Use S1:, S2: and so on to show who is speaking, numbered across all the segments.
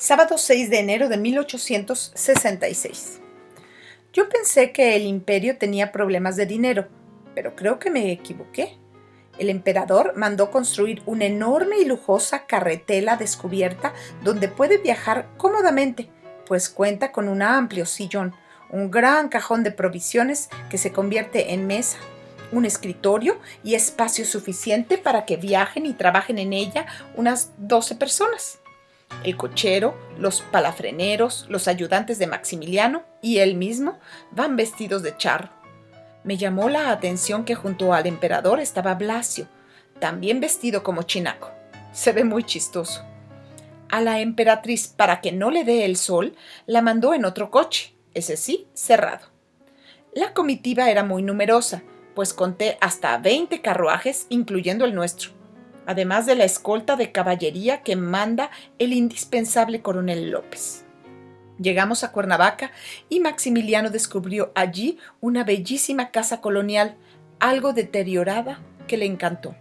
S1: Sábado 6 de enero de 1866. Yo pensé que el imperio tenía problemas de dinero, pero creo que me equivoqué. El emperador mandó construir una enorme y lujosa carretela descubierta donde puede viajar cómodamente, pues cuenta con un amplio sillón, un gran cajón de provisiones que se convierte en mesa, un escritorio y espacio suficiente para que viajen y trabajen en ella unas 12 personas. El cochero, los palafreneros, los ayudantes de Maximiliano y él mismo van vestidos de charro. Me llamó la atención que junto al emperador estaba Blasio, también vestido como chinaco. Se ve muy chistoso. A la emperatriz, para que no le dé el sol, la mandó en otro coche, ese sí, cerrado. La comitiva era muy numerosa, pues conté hasta 20 carruajes, incluyendo el nuestro, además de la escolta de caballería que manda el indispensable coronel López. Llegamos a Cuernavaca y Maximiliano descubrió allí una bellísima casa colonial, algo deteriorada, que le encantó.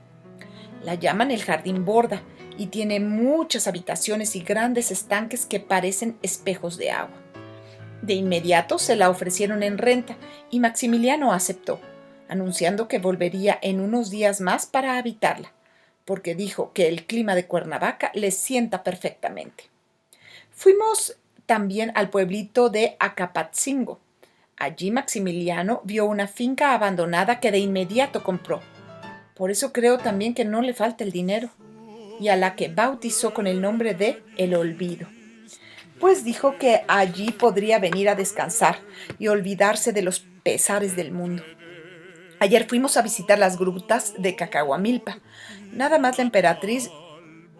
S1: La llaman el Jardín Borda y tiene muchas habitaciones y grandes estanques que parecen espejos de agua. De inmediato se la ofrecieron en renta y Maximiliano aceptó, anunciando que volvería en unos días más para habitarla, porque dijo que el clima de Cuernavaca le sienta perfectamente. Fuimos también al pueblito de Acapatzingo. Allí Maximiliano vio una finca abandonada que de inmediato compró. Por eso creo también que no le falta el dinero, y a la que bautizó con el nombre de El Olvido, pues dijo que allí podría venir a descansar y olvidarse de los pesares del mundo. Ayer fuimos a visitar las grutas de Cacahuamilpa. Nada más la emperatriz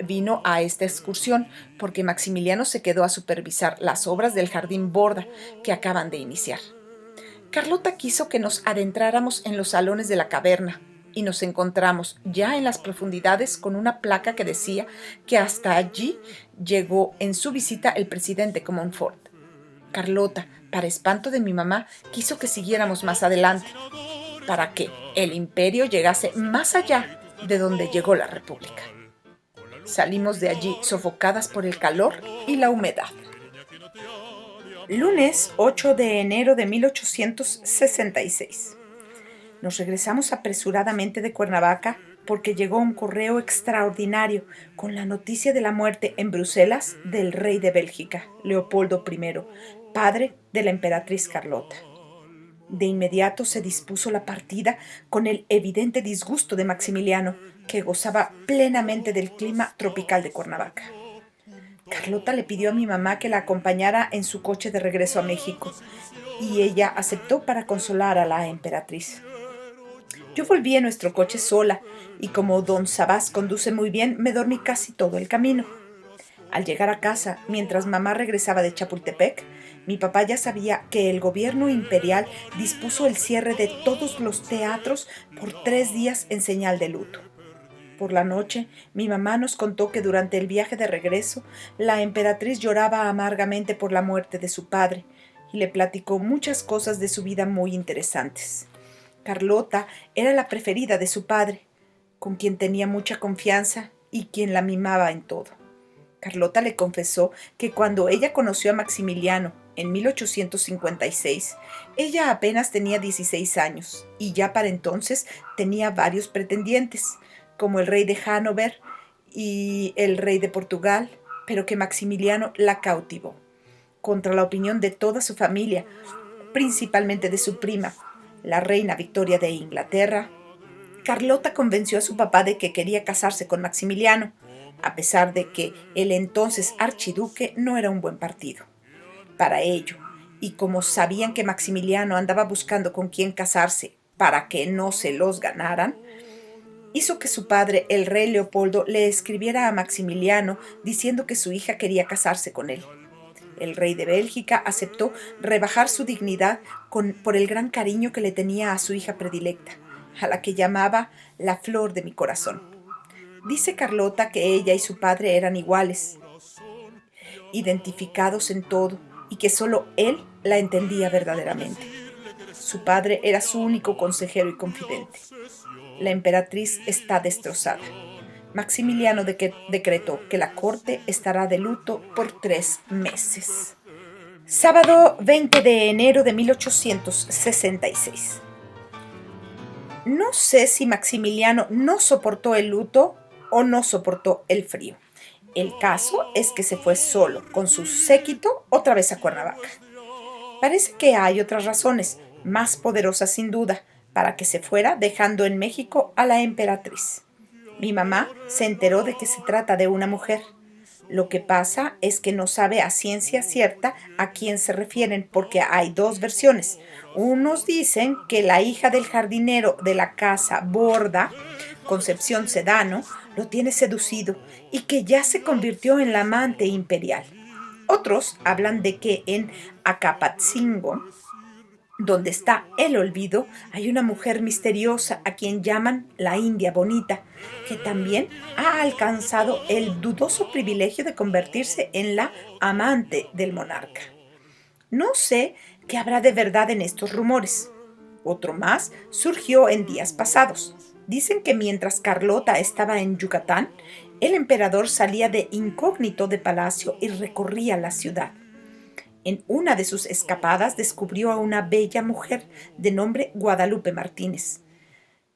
S1: vino a esta excursión porque Maximiliano se quedó a supervisar las obras del Jardín Borda que acaban de iniciar. Carlota quiso que nos adentráramos en los salones de la caverna y nos encontramos ya en las profundidades con una placa que decía que hasta allí llegó en su visita el presidente Comonfort. Carlota, para espanto de mi mamá, quiso que siguiéramos más adelante, para que el imperio llegase más allá de donde llegó la república. Salimos de allí sofocadas por el calor y la humedad. Lunes 8 de enero de 1866. Nos regresamos apresuradamente de Cuernavaca porque llegó un correo extraordinario con la noticia de la muerte en Bruselas del rey de Bélgica, Leopoldo I, padre de la emperatriz Carlota. De inmediato se dispuso la partida con el evidente disgusto de Maximiliano, que gozaba plenamente del clima tropical de Cuernavaca. Carlota le pidió a mi mamá que la acompañara en su coche de regreso a México, y ella aceptó para consolar a la emperatriz. Yo volví en nuestro coche sola, y como don Sabás conduce muy bien, me dormí casi todo el camino. Al llegar a casa, mientras mamá regresaba de Chapultepec, mi papá ya sabía que el gobierno imperial dispuso el cierre de todos los teatros por 3 días en señal de luto. Por la noche, mi mamá nos contó que durante el viaje de regreso, la emperatriz lloraba amargamente por la muerte de su padre y le platicó muchas cosas de su vida muy interesantes. Carlota era la preferida de su padre, con quien tenía mucha confianza y quien la mimaba en todo. Carlota le confesó que cuando ella conoció a Maximiliano en 1856, ella apenas tenía 16 años y ya para entonces tenía varios pretendientes, como el rey de Hannover y el rey de Portugal, pero que Maximiliano la cautivó, contra la opinión de toda su familia, principalmente de su prima, la reina Victoria de Inglaterra. Carlota convenció a su papá de que quería casarse con Maximiliano, a pesar de que el entonces archiduque no era un buen partido para ello, y como sabían que Maximiliano andaba buscando con quién casarse para que no se los ganaran, hizo que su padre, el rey Leopoldo, le escribiera a Maximiliano diciendo que su hija quería casarse con él. El rey de Bélgica aceptó rebajar su dignidad por el gran cariño que le tenía a su hija predilecta, a la que llamaba la flor de mi corazón. Dice Carlota que ella y su padre eran iguales, identificados en todo, y que solo él la entendía verdaderamente. Su padre era su único consejero y confidente. La emperatriz está destrozada. Maximiliano decretó que la corte estará de luto por 3 meses. Sábado 20 de enero de 1866. No sé si Maximiliano no soportó el luto o no soportó el frío. El caso es que se fue solo, con su séquito, otra vez a Cuernavaca. Parece que hay otras razones, más poderosas sin duda, para que se fuera dejando en México a la emperatriz. Mi mamá se enteró de que se trata de una mujer. Lo que pasa es que no sabe a ciencia cierta a quién se refieren porque hay dos versiones. Unos dicen que la hija del jardinero de la casa Borda, Concepción Sedano, lo tiene seducido y que ya se convirtió en la amante imperial. Otros hablan de que en Acapatzingo, donde está el olvido, hay una mujer misteriosa a quien llaman la India Bonita, que también ha alcanzado el dudoso privilegio de convertirse en la amante del monarca. No sé qué habrá de verdad en estos rumores. Otro más surgió en días pasados. Dicen que mientras Carlota estaba en Yucatán, el emperador salía de incógnito de palacio y recorría la ciudad. En una de sus escapadas descubrió a una bella mujer de nombre Guadalupe Martínez,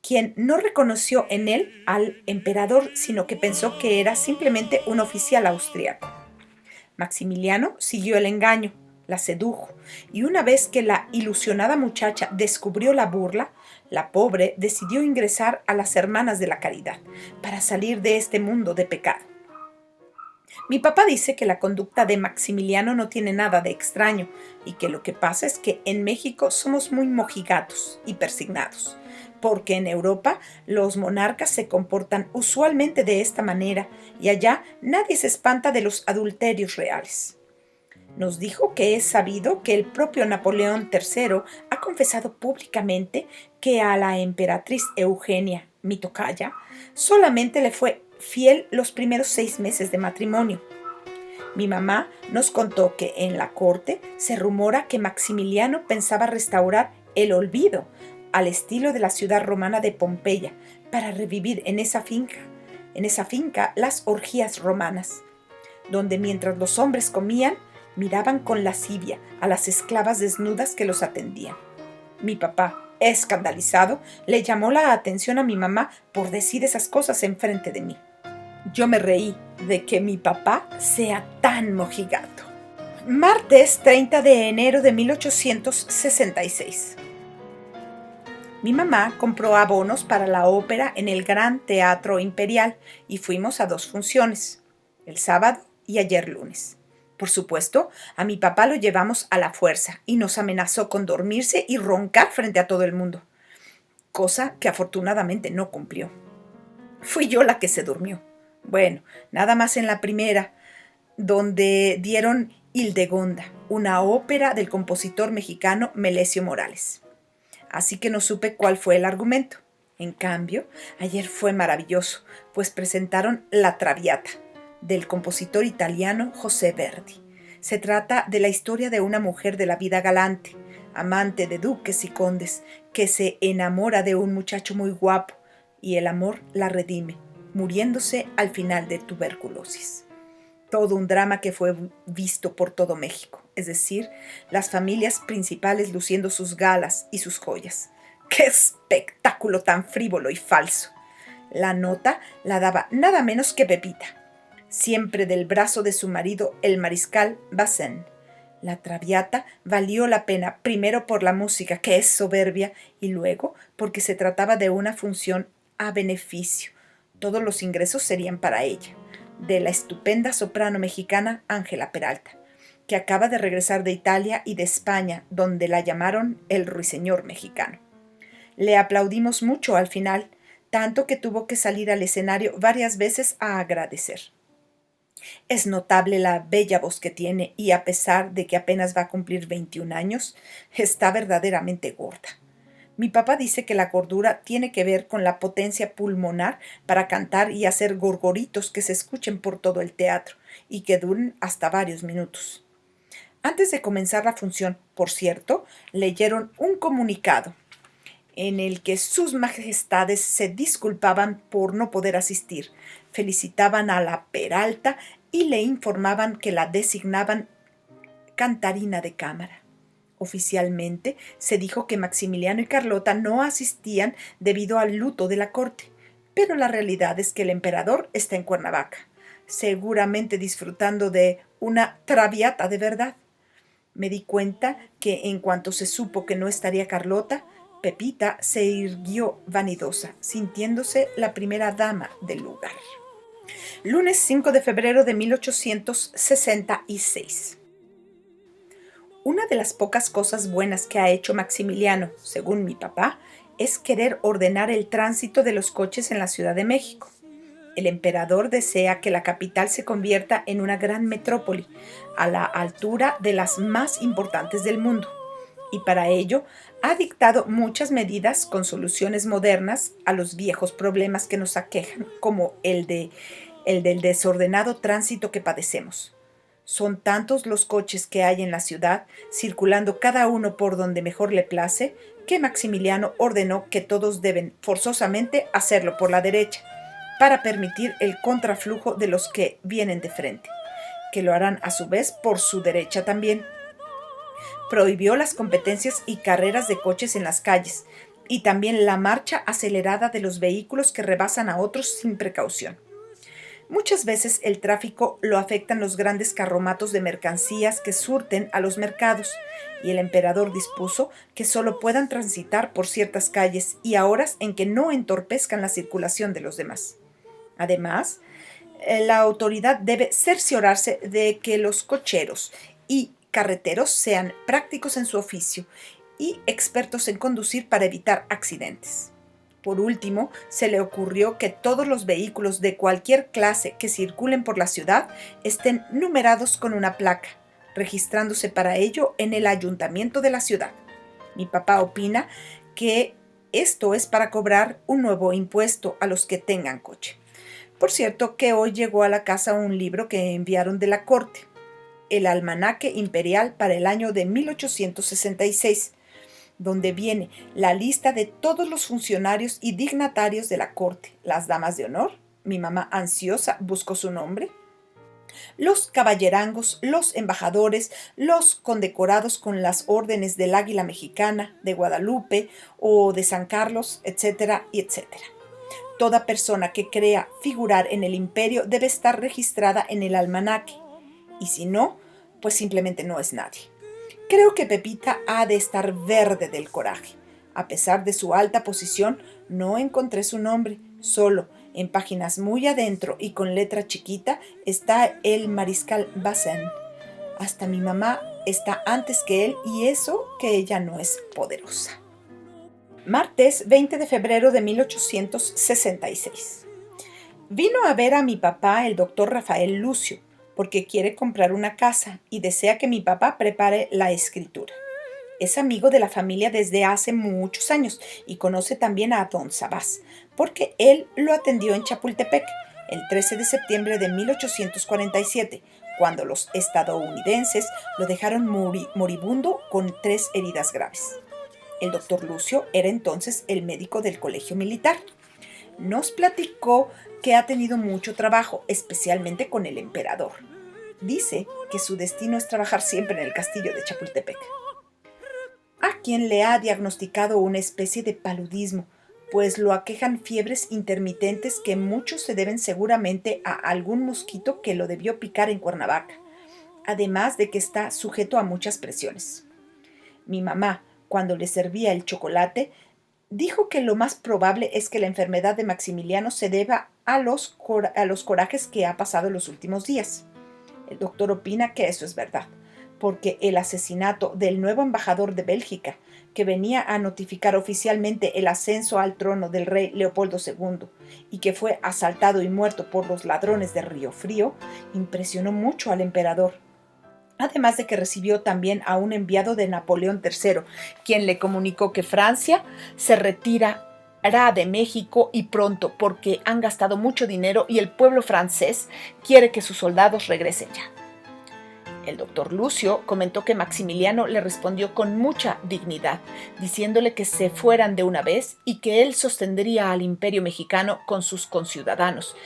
S1: quien no reconoció en él al emperador, sino que pensó que era simplemente un oficial austriaco. Maximiliano siguió el engaño, la sedujo, y una vez que la ilusionada muchacha descubrió la burla, la pobre decidió ingresar a las Hermanas de la Caridad para salir de este mundo de pecado. Mi papá dice que la conducta de Maximiliano no tiene nada de extraño y que lo que pasa es que en México somos muy mojigatos y persignados, porque en Europa los monarcas se comportan usualmente de esta manera y allá nadie se espanta de los adulterios reales. Nos dijo que es sabido que el propio Napoleón III ha confesado públicamente que a la emperatriz Eugenia, mi tocaya, solamente le fue fiel los primeros 6 meses de matrimonio. Mi mamá nos contó que en la corte se rumora que Maximiliano pensaba restaurar el olvido al estilo de la ciudad romana de Pompeya para revivir en esa finca las orgías romanas, donde mientras los hombres comían, miraban con lascivia a las esclavas desnudas que los atendían. Mi papá, escandalizado, le llamó la atención a mi mamá por decir esas cosas enfrente de mí. Yo me reí de que mi papá sea tan mojigato. Martes 30 de enero de 1866. Mi mamá compró abonos para la ópera en el Gran Teatro Imperial y fuimos a 2 funciones, el sábado y ayer lunes. Por supuesto, a mi papá lo llevamos a la fuerza y nos amenazó con dormirse y roncar frente a todo el mundo, cosa que afortunadamente no cumplió. Fui yo la que se durmió. Bueno, nada más en la primera, donde dieron Hildegonda, una ópera del compositor mexicano Melesio Morales. Así que no supe cuál fue el argumento. En cambio, ayer fue maravilloso, pues presentaron La Traviata, del compositor italiano José Verdi. Se trata de la historia de una mujer de la vida galante, amante de duques y condes, que se enamora de un muchacho muy guapo y el amor la redime, muriéndose al final de tuberculosis. Todo un drama que fue visto por todo México, es decir, las familias principales luciendo sus galas y sus joyas. ¡Qué espectáculo tan frívolo y falso! La nota la daba nada menos que Pepita, siempre del brazo de su marido, el mariscal Bazin. La Traviata valió la pena primero por la música, que es soberbia, y luego porque se trataba de una función a beneficio. Todos los ingresos serían para ella, de la estupenda soprano mexicana Ángela Peralta, que acaba de regresar de Italia y de España, donde la llamaron el ruiseñor mexicano. Le aplaudimos mucho al final, tanto que tuvo que salir al escenario varias veces a agradecer. Es notable la bella voz que tiene y a pesar de que apenas va a cumplir 21 años, está verdaderamente gorda. Mi papá dice que la gordura tiene que ver con la potencia pulmonar para cantar y hacer gorgoritos que se escuchen por todo el teatro y que duren hasta varios minutos. Antes de comenzar la función, por cierto, leyeron un comunicado en el que sus majestades se disculpaban por no poder asistir, felicitaban a la Peralta y le informaban que la designaban cantarina de cámara. Oficialmente se dijo que Maximiliano y Carlota no asistían debido al luto de la corte, pero la realidad es que el emperador está en Cuernavaca, seguramente disfrutando de una traviata de verdad. Me di cuenta que en cuanto se supo que no estaría Carlota, Pepita se irguió vanidosa, sintiéndose la primera dama del lugar. Lunes 5 de febrero de 1866. Una de las pocas cosas buenas que ha hecho Maximiliano, según mi papá, es querer ordenar el tránsito de los coches en la Ciudad de México. El emperador desea que la capital se convierta en una gran metrópoli, a la altura de las más importantes del mundo, y para ello ha dictado muchas medidas con soluciones modernas a los viejos problemas que nos aquejan, como el del desordenado tránsito que padecemos. Son tantos los coches que hay en la ciudad, circulando cada uno por donde mejor le place, que Maximiliano ordenó que todos deben forzosamente hacerlo por la derecha, para permitir el contraflujo de los que vienen de frente, que lo harán a su vez por su derecha también. Prohibió las competencias y carreras de coches en las calles, y también la marcha acelerada de los vehículos que rebasan a otros sin precaución. Muchas veces el tráfico lo afectan los grandes carromatos de mercancías que surten a los mercados, y el emperador dispuso que solo puedan transitar por ciertas calles y a horas en que no entorpezcan la circulación de los demás. Además, la autoridad debe cerciorarse de que los cocheros y carreteros sean prácticos en su oficio y expertos en conducir para evitar accidentes. Por último, se le ocurrió que todos los vehículos de cualquier clase que circulen por la ciudad estén numerados con una placa, registrándose para ello en el ayuntamiento de la ciudad. Mi papá opina que esto es para cobrar un nuevo impuesto a los que tengan coche. Por cierto, que hoy llegó a la casa un libro que enviaron de la corte, el Almanaque Imperial para el año de 1866, donde viene la lista de todos los funcionarios y dignatarios de la corte, las damas de honor, mi mamá ansiosa buscó su nombre, los caballerangos, los embajadores, los condecorados con las órdenes del Águila Mexicana, de Guadalupe o de San Carlos, etcétera, y etcétera. Toda persona que crea figurar en el imperio debe estar registrada en el almanaque, y si no, pues simplemente no es nadie. Creo que Pepita ha de estar verde del coraje. A pesar de su alta posición, no encontré su nombre. Solo, en páginas muy adentro y con letra chiquita, está el mariscal Bazin. Hasta mi mamá está antes que él, y eso que ella no es poderosa. Martes 20 de febrero de 1866. Vino a ver a mi papá el doctor Rafael Lucio, porque quiere comprar una casa y desea que mi papá prepare la escritura. Es amigo de la familia desde hace muchos años y conoce también a don Sabás, porque él lo atendió en Chapultepec el 13 de septiembre de 1847, cuando los estadounidenses lo dejaron moribundo con 3 heridas graves. El doctor Lucio era entonces el médico del colegio militar. Nos platicó que ha tenido mucho trabajo, especialmente con el emperador. Dice que su destino es trabajar siempre en el castillo de Chapultepec, a quien le ha diagnosticado una especie de paludismo, pues lo aquejan fiebres intermitentes que muchos se deben seguramente a algún mosquito que lo debió picar en Cuernavaca, además de que está sujeto a muchas presiones. Mi mamá, cuando le servía el chocolate, dijo que lo más probable es que la enfermedad de Maximiliano se deba a los corajes que ha pasado en los últimos días. El doctor opina que eso es verdad, porque el asesinato del nuevo embajador de Bélgica, que venía a notificar oficialmente el ascenso al trono del rey Leopoldo II y que fue asaltado y muerto por los ladrones de Río Frío, impresionó mucho al emperador. Además de que recibió también a un enviado de Napoleón III, quien le comunicó que Francia se retirará de México y pronto, porque han gastado mucho dinero y el pueblo francés quiere que sus soldados regresen ya. El doctor Lucio comentó que Maximiliano le respondió con mucha dignidad, diciéndole que se fueran de una vez y que él sostendría al imperio mexicano con sus conciudadanos,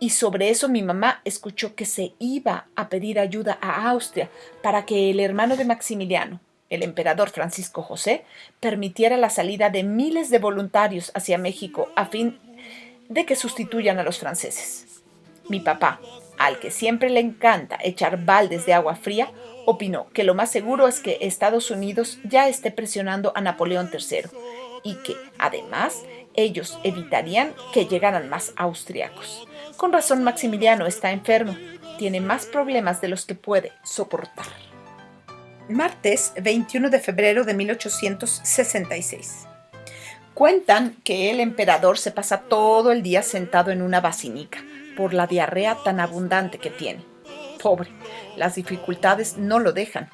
S1: Y sobre eso mi mamá escuchó que se iba a pedir ayuda a Austria para que el hermano de Maximiliano, el emperador Francisco José, permitiera la salida de miles de voluntarios hacia México a fin de que sustituyan a los franceses. Mi papá, al que siempre le encanta echar baldes de agua fría, opinó que lo más seguro es que Estados Unidos ya esté presionando a Napoleón III y que, además, ellos evitarían que llegaran más austriacos. Con razón, Maximiliano está enfermo, tiene más problemas de los que puede soportar. Martes 21 de febrero de 1866. Cuentan que el emperador se pasa todo el día sentado en una basinica por la diarrea tan abundante que tiene. Pobre, las dificultades no lo dejan.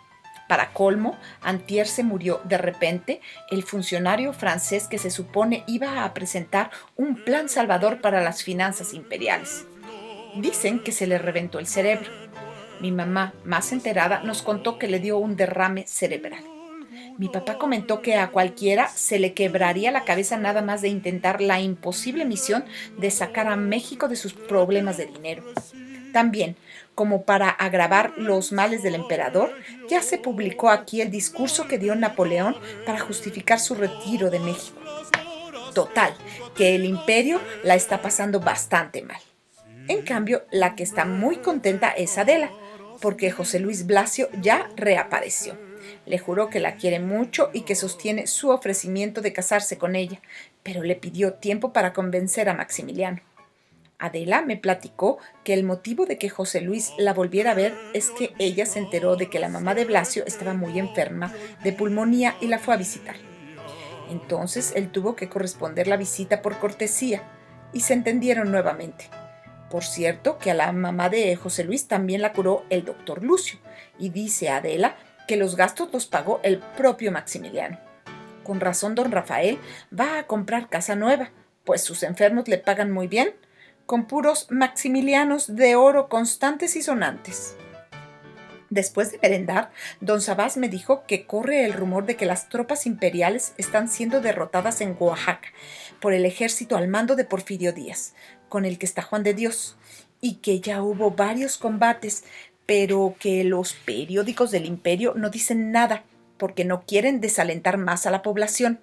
S1: Para colmo, antier se murió de repente el funcionario francés que se supone iba a presentar un plan salvador para las finanzas imperiales. Dicen que se le reventó el cerebro. Mi mamá, más enterada, nos contó que le dio un derrame cerebral. Mi papá comentó que a cualquiera se le quebraría la cabeza nada más de intentar la imposible misión de sacar a México de sus problemas de dinero. También, como para agravar los males del emperador, ya se publicó aquí el discurso que dio Napoleón para justificar su retiro de México. Total, que el imperio la está pasando bastante mal. En cambio, la que está muy contenta es Adela, porque José Luis Blasio ya reapareció. Le juró que la quiere mucho y que sostiene su ofrecimiento de casarse con ella, pero le pidió tiempo para convencer a Maximiliano. Adela me platicó que el motivo de que José Luis la volviera a ver es que ella se enteró de que la mamá de Blasio estaba muy enferma de pulmonía y la fue a visitar. Entonces él tuvo que corresponder la visita por cortesía y se entendieron nuevamente. Por cierto, que a la mamá de José Luis también la curó el doctor Lucio, y dice Adela que los gastos los pagó el propio Maximiliano. Con razón, don Rafael va a comprar casa nueva, pues sus enfermos le pagan muy bien, con puros maximilianos de oro constantes y sonantes. Después de merendar, don Sabás me dijo que corre el rumor de que las tropas imperiales están siendo derrotadas en Oaxaca por el ejército al mando de Porfirio Díaz, con el que está Juan de Dios, y que ya hubo varios combates, pero que los periódicos del imperio no dicen nada porque no quieren desalentar más a la población.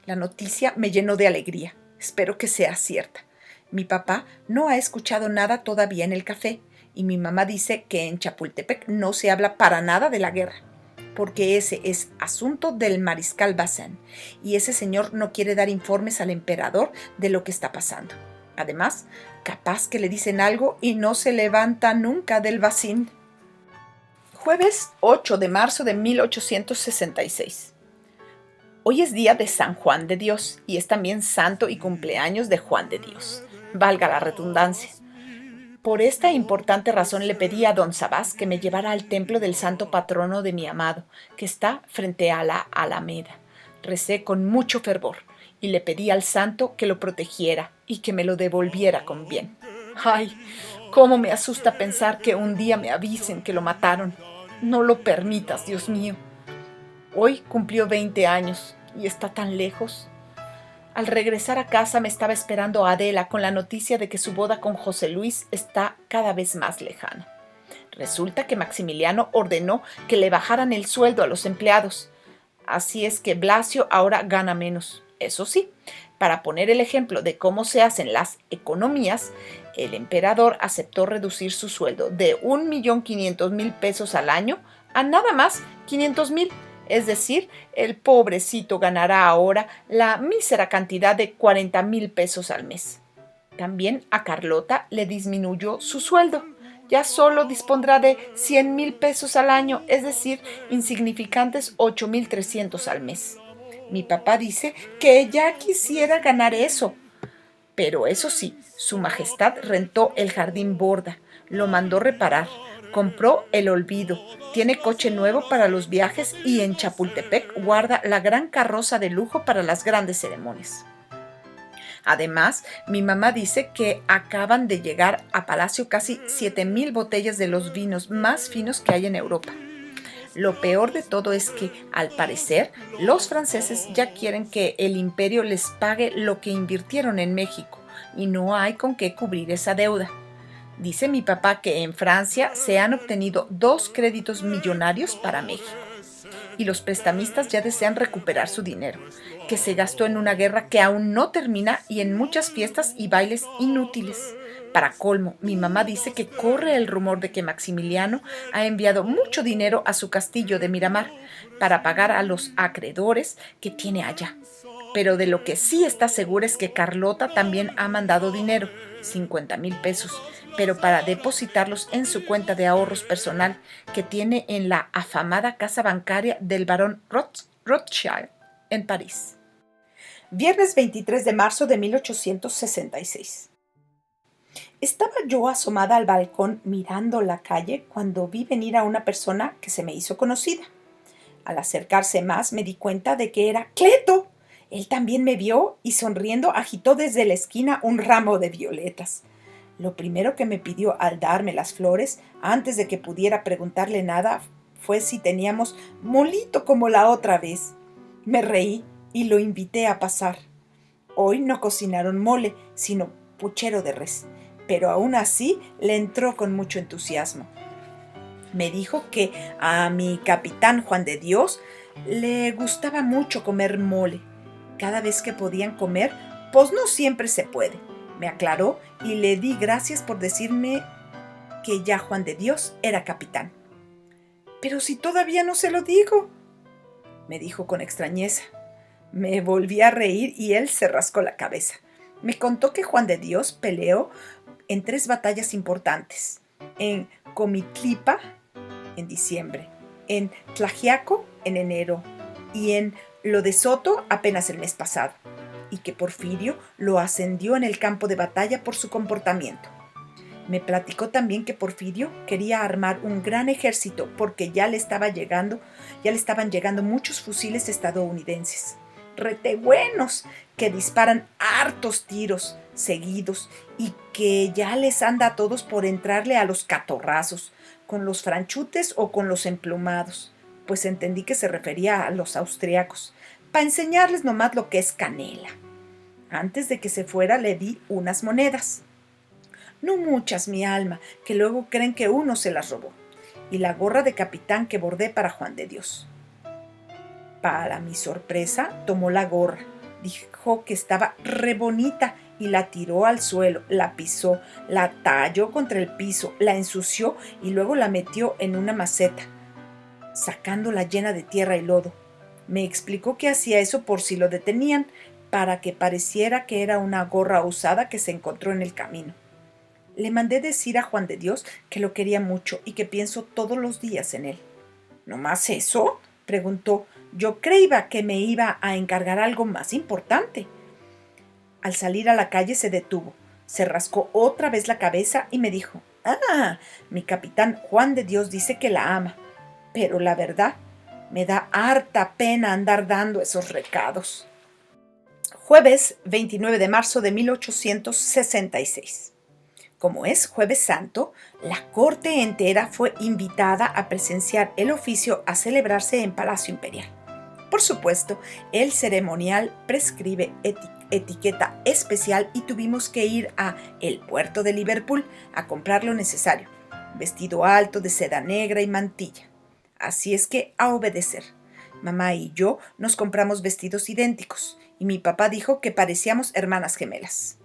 S1: La noticia me llenó de alegría. Espero que sea cierta. Mi papá no ha escuchado nada todavía en el café y mi mamá dice que en Chapultepec no se habla para nada de la guerra, porque ese es asunto del mariscal Bazin y ese señor no quiere dar informes al emperador de lo que está pasando. Además, capaz que le dicen algo y no se levanta nunca del Bazin. Jueves 8 de marzo de 1866. Hoy es día de San Juan de Dios y es también santo y cumpleaños de Juan de Dios. Valga la redundancia. Por esta importante razón le pedí a don Sabás que me llevara al templo del santo patrono de mi amado, que está frente a la Alameda. Recé con mucho fervor y le pedí al santo que lo protegiera y que me lo devolviera con bien. ¡Ay! Cómo me asusta pensar que un día me avisen que lo mataron. No lo permitas, Dios mío. Hoy cumplió 20 años y está tan lejos. Al regresar a casa me estaba esperando Adela con la noticia de que su boda con José Luis está cada vez más lejana. Resulta que Maximiliano ordenó que le bajaran el sueldo a los empleados. Así es que Blasio ahora gana menos. Eso sí, para poner el ejemplo de cómo se hacen las economías, el emperador aceptó reducir su sueldo de 1.500.000 pesos al año a nada más 500.000. Es decir, el pobrecito ganará ahora la mísera cantidad de 40.000 pesos al mes. También a Carlota le disminuyó su sueldo. Ya solo dispondrá de 100.000 pesos al año, es decir, insignificantes 8.300 al mes. Mi papá dice que ya quisiera ganar eso. Pero eso sí, su majestad rentó el jardín Borda, lo mandó reparar, compró el Olvido, tiene coche nuevo para los viajes y en Chapultepec guarda la gran carroza de lujo para las grandes ceremonias. Además, mi mamá dice que acaban de llegar a Palacio casi 7.000 botellas de los vinos más finos que hay en Europa. Lo peor de todo es que, al parecer, los franceses ya quieren que el imperio les pague lo que invirtieron en México y no hay con qué cubrir esa deuda. Dice mi papá que en Francia se han obtenido 2 créditos millonarios para México y los prestamistas ya desean recuperar su dinero, que se gastó en una guerra que aún no termina y en muchas fiestas y bailes inútiles. Para colmo, mi mamá dice que corre el rumor de que Maximiliano ha enviado mucho dinero a su castillo de Miramar para pagar a los acreedores que tiene allá. Pero de lo que sí está segura es que Carlota también ha mandado dinero, 50,000 pesos, pero para depositarlos en su cuenta de ahorros personal que tiene en la afamada casa bancaria del barón Rothschild en París. Viernes 23 de marzo de 1866. Estaba yo asomada al balcón mirando la calle cuando vi venir a una persona que se me hizo conocida. Al acercarse más me di cuenta de que era Cleto. Él también me vio y sonriendo agitó desde la esquina un ramo de violetas. Lo primero que me pidió al darme las flores, antes de que pudiera preguntarle nada, fue si teníamos molito como la otra vez. Me reí y lo invité a pasar. Hoy no cocinaron mole, sino puchero de res, pero aún así le entró con mucho entusiasmo. Me dijo que a mi capitán Juan de Dios le gustaba mucho comer mole. Cada vez que podían comer, pues no siempre se puede, me aclaró y le di gracias por decirme que ya Juan de Dios era capitán. Pero si todavía no se lo digo, me dijo con extrañeza. Me volví a reír y él se rascó la cabeza. Me contó que Juan de Dios peleó en 3 batallas importantes, en Comitlipa en diciembre, en Tlaxiaco en enero y en Lo de Soto apenas el mes pasado, y que Porfirio lo ascendió en el campo de batalla por su comportamiento. Me platicó también que Porfirio quería armar un gran ejército porque ya le estaban llegando muchos fusiles estadounidenses, retebuenos, que disparan hartos tiros seguidos y que ya les anda a todos por entrarle a los catorrazos, con los franchutes o con los emplumados, pues entendí que se refería a los austriacos, para enseñarles nomás lo que es canela. Antes de que se fuera le di unas monedas. No muchas, mi alma, que luego creen que uno se las robó, y la gorra de capitán que bordé para Juan de Dios. Para mi sorpresa, tomó la gorra, dijo que estaba re bonita y la tiró al suelo, la pisó, la talló contra el piso, la ensució y luego la metió en una maceta, sacándola llena de tierra y lodo. Me explicó que hacía eso por si lo detenían, para que pareciera que era una gorra usada que se encontró en el camino. Le mandé decir a Juan de Dios que lo quería mucho y que pienso todos los días en él. ¿No más eso?, preguntó. Yo creía que me iba a encargar algo más importante. Al salir a la calle se detuvo, se rascó otra vez la cabeza y me dijo: mi capitán Juan de Dios dice que la ama, pero la verdad, me da harta pena andar dando esos recados. Jueves 29 de marzo de 1866. Como es Jueves Santo, la corte entera fue invitada a presenciar el oficio a celebrarse en Palacio Imperial. Por supuesto, el ceremonial prescribe etiqueta especial y tuvimos que ir a el puerto de Liverpool a comprar lo necesario: vestido alto de seda negra y mantilla. Así es que a obedecer. Mamá y yo nos compramos vestidos idénticos y mi papá dijo que parecíamos hermanas gemelas.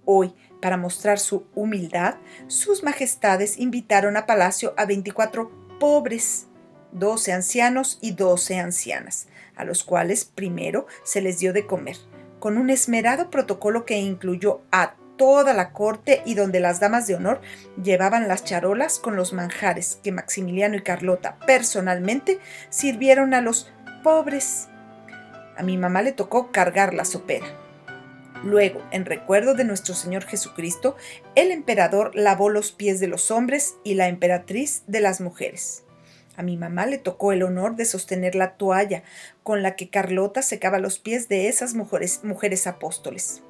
S1: Hoy, para mostrar su humildad, sus majestades invitaron a palacio a 24 pobres, 12 ancianos y 12 ancianas, a los cuales primero se les dio de comer, con un esmerado protocolo que incluyó a toda la corte y donde las damas de honor llevaban las charolas con los manjares que Maximiliano y Carlota personalmente sirvieron a los pobres. A mi mamá le tocó cargar la sopera. Luego, en recuerdo de nuestro Señor Jesucristo, el emperador lavó los pies de los hombres y la emperatriz de las mujeres. A mi mamá le tocó el honor de sostener la toalla con la que Carlota secaba los pies de esas mujeres apóstoles.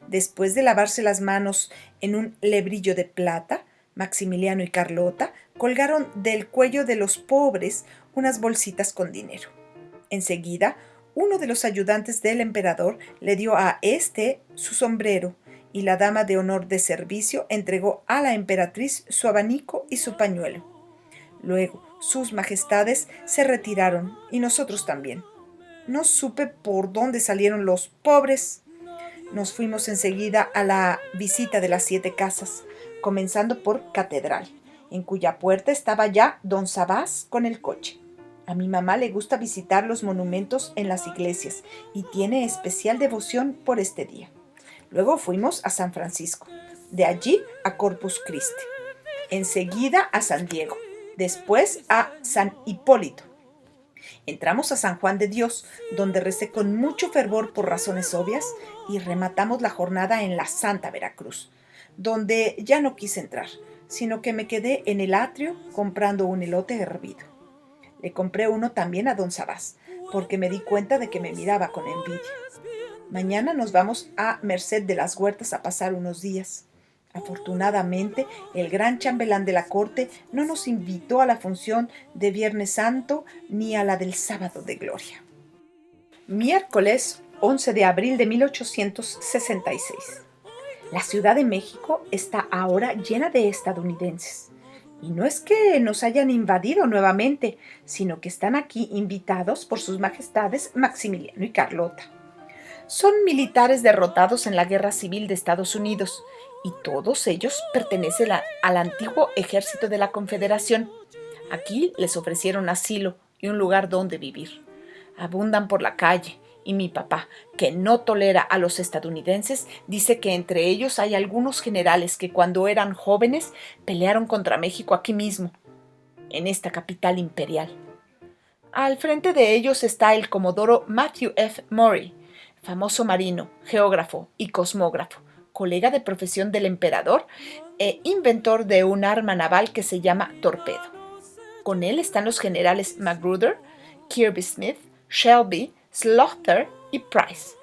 S1: Después de lavarse las manos en un lebrillo de plata, Maximiliano y Carlota colgaron del cuello de los pobres unas bolsitas con dinero. Enseguida, uno de los ayudantes del emperador le dio a éste su sombrero y la dama de honor de servicio entregó a la emperatriz su abanico y su pañuelo. Luego, sus majestades se retiraron y nosotros también. No supe por dónde salieron los pobres. Nos fuimos enseguida a la visita de las 7 casas, comenzando por Catedral, en cuya puerta estaba ya don Sabás con el coche. A mi mamá le gusta visitar los monumentos en las iglesias y tiene especial devoción por este día. Luego fuimos a San Francisco, de allí a Corpus Christi, enseguida a San Diego, después a San Hipólito. Entramos a San Juan de Dios, donde recé con mucho fervor por razones obvias, y rematamos la jornada en la Santa Veracruz, donde ya no quise entrar, sino que me quedé en el atrio comprando un elote hervido. Le compré uno también a don Sabás, porque me di cuenta de que me miraba con envidia. Mañana nos vamos a Merced de las Huertas a pasar unos días. Afortunadamente, el gran chambelán de la corte no nos invitó a la función de Viernes Santo ni a la del Sábado de Gloria. Miércoles 11 de abril de 1866. La Ciudad de México está ahora llena de estadounidenses. Y no es que nos hayan invadido nuevamente, sino que están aquí invitados por sus majestades Maximiliano y Carlota. Son militares derrotados en la Guerra Civil de Estados Unidos, y todos ellos pertenecen al antiguo ejército de la Confederación. Aquí les ofrecieron asilo y un lugar donde vivir. Abundan por la calle, y mi papá, que no tolera a los estadounidenses, dice que entre ellos hay algunos generales que cuando eran jóvenes pelearon contra México aquí mismo, en esta capital imperial. Al frente de ellos está el comodoro Matthew F. Maury, famoso marino, geógrafo y cosmógrafo, colega de profesión del emperador e inventor de un arma naval que se llama torpedo. Con él están los generales Magruder, Kirby Smith, Shelby, Slaughter y Price,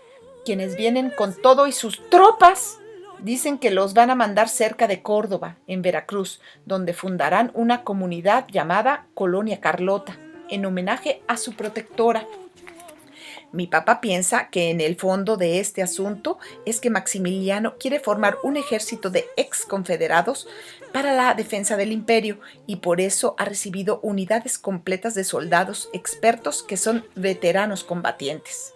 S1: quienes vienen con todo y sus tropas. Dicen que los van a mandar cerca de Córdoba, en Veracruz, donde fundarán una comunidad llamada Colonia Carlota, en homenaje a su protectora. Mi papá piensa que en el fondo de este asunto es que Maximiliano quiere formar un ejército de exconfederados para la defensa del imperio y por eso ha recibido unidades completas de soldados expertos que son veteranos combatientes.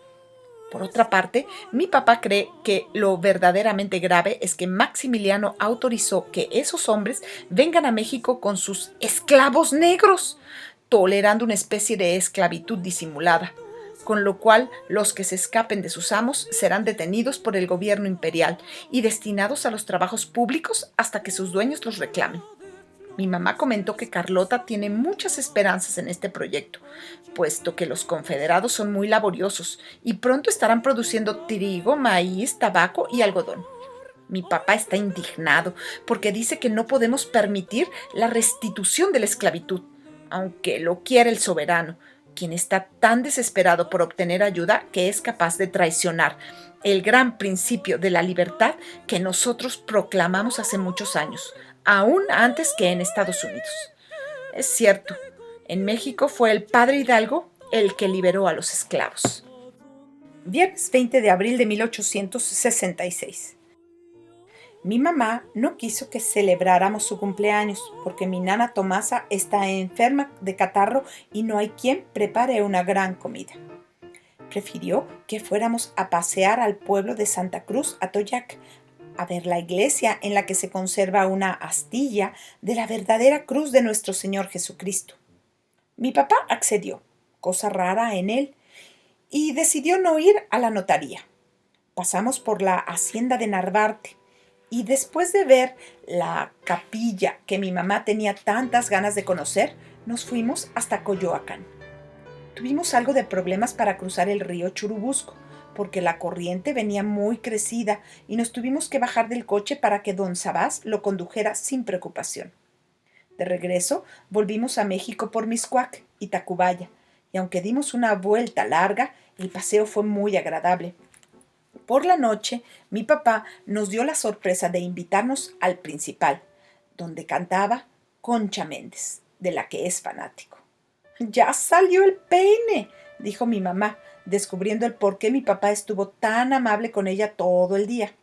S1: Por otra parte, mi papá cree que lo verdaderamente grave es que Maximiliano autorizó que esos hombres vengan a México con sus esclavos negros, tolerando una especie de esclavitud disimulada, con lo cual los que se escapen de sus amos serán detenidos por el gobierno imperial y destinados a los trabajos públicos hasta que sus dueños los reclamen. Mi mamá comentó que Carlota tiene muchas esperanzas en este proyecto, puesto que los confederados son muy laboriosos y pronto estarán produciendo trigo, maíz, tabaco y algodón. Mi papá está indignado porque dice que no podemos permitir la restitución de la esclavitud, aunque lo quiere el soberano, quien está tan desesperado por obtener ayuda que es capaz de traicionar el gran principio de la libertad que nosotros proclamamos hace muchos años, aún antes que en Estados Unidos. Es cierto, en México fue el padre Hidalgo el que liberó a los esclavos. Viernes 20 de abril de 1866. Mi mamá no quiso que celebráramos su cumpleaños porque mi nana Tomasa está enferma de catarro y no hay quien prepare una gran comida. Prefirió que fuéramos a pasear al pueblo de Santa Cruz, Atoyac, a ver la iglesia en la que se conserva una astilla de la verdadera cruz de nuestro Señor Jesucristo. Mi papá accedió, cosa rara en él, y decidió no ir a la notaría. Pasamos por la hacienda de Narvarte, y después de ver la capilla que mi mamá tenía tantas ganas de conocer, nos fuimos hasta Coyoacán. Tuvimos algo de problemas para cruzar el río Churubusco, porque la corriente venía muy crecida y nos tuvimos que bajar del coche para que don Sabás lo condujera sin preocupación. De regreso, volvimos a México por Mixcoac y Tacubaya, y aunque dimos una vuelta larga, el paseo fue muy agradable. Por la noche, mi papá nos dio la sorpresa de invitarnos al Principal, donde cantaba Concha Méndez, de la que es fanático. «Ya salió el peine», dijo mi mamá, descubriendo el por qué mi papá estuvo tan amable con ella todo el día.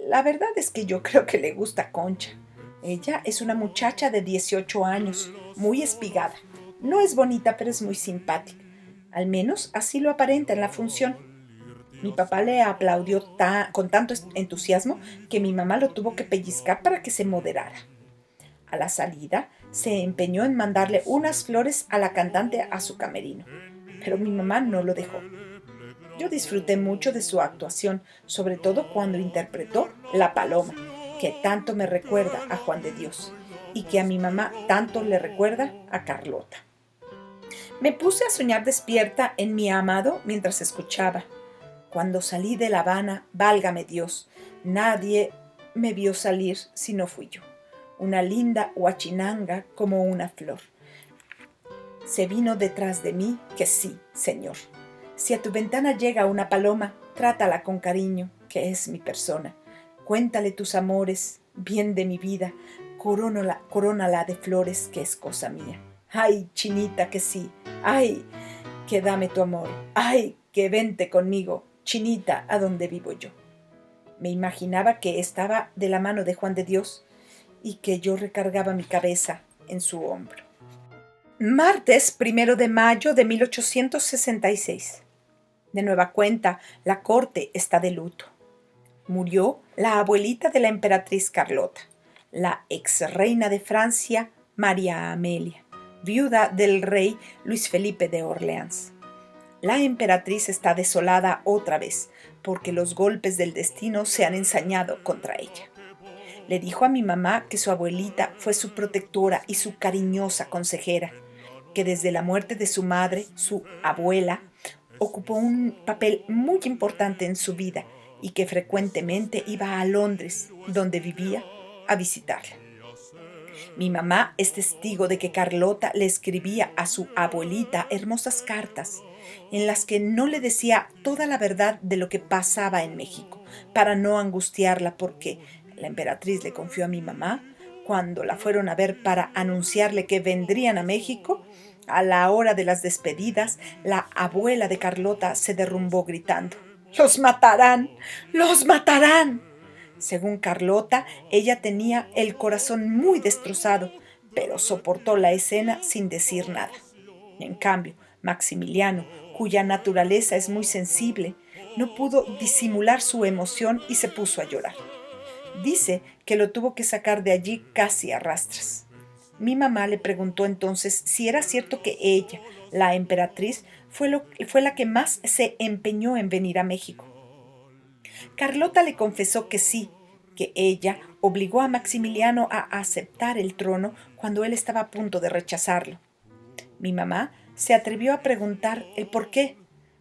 S1: La verdad es que yo creo que le gusta Concha. Ella es una muchacha de 18 años, muy espigada. No es bonita, pero es muy simpática. Al menos así lo aparenta en la función. Mi papá le aplaudió con tanto entusiasmo que mi mamá lo tuvo que pellizcar para que se moderara. A la salida, se empeñó en mandarle unas flores a la cantante a su camerino, pero mi mamá no lo dejó. Yo disfruté mucho de su actuación, sobre todo cuando interpretó La Paloma, que tanto me recuerda a Juan de Dios y que a mi mamá tanto le recuerda a Carlota. Me puse a soñar despierta en mi amado mientras escuchaba. Cuando salí de La Habana, válgame Dios, nadie me vio salir si no fui yo. Una linda huachinanga como una flor. Se vino detrás de mí que sí, señor. Si a tu ventana llega una paloma, trátala con cariño, que es mi persona. Cuéntale tus amores, bien de mi vida, corónala de flores, que es cosa mía. Ay, chinita, que sí, ay, que dame tu amor, ay, que vente conmigo, chinita, a donde vivo yo. Me imaginaba que estaba de la mano de Juan de Dios y que yo recargaba mi cabeza en su hombro. Martes 1 de mayo de 1866. De nueva cuenta, la corte está de luto. Murió la abuelita de la emperatriz Carlota, la ex reina de Francia, María Amelia, viuda del rey Luis Felipe de Orleans. La emperatriz está desolada otra vez, porque los golpes del destino se han ensañado contra ella. Le dijo a mi mamá que su abuelita fue su protectora y su cariñosa consejera, que desde la muerte de su madre, su abuela, ocupó un papel muy importante en su vida y que frecuentemente iba a Londres, donde vivía, a visitarla. Mi mamá es testigo de que Carlota le escribía a su abuelita hermosas cartas en las que no le decía toda la verdad de lo que pasaba en México, para no angustiarla, porque la emperatriz le confió a mi mamá cuando la fueron a ver para anunciarle que vendrían a México. A la hora de las despedidas, la abuela de Carlota se derrumbó gritando: ¡Los matarán! ¡Los matarán! Según Carlota, ella tenía el corazón muy destrozado, pero soportó la escena sin decir nada. En cambio, Maximiliano, cuya naturaleza es muy sensible, no pudo disimular su emoción y se puso a llorar. Dice que lo tuvo que sacar de allí casi a rastras. Mi mamá le preguntó entonces si era cierto que ella, la emperatriz, fue la que más se empeñó en venir a México. Carlota le confesó que sí, que ella obligó a Maximiliano a aceptar el trono cuando él estaba a punto de rechazarlo. Mi mamá se atrevió a preguntar el por qué,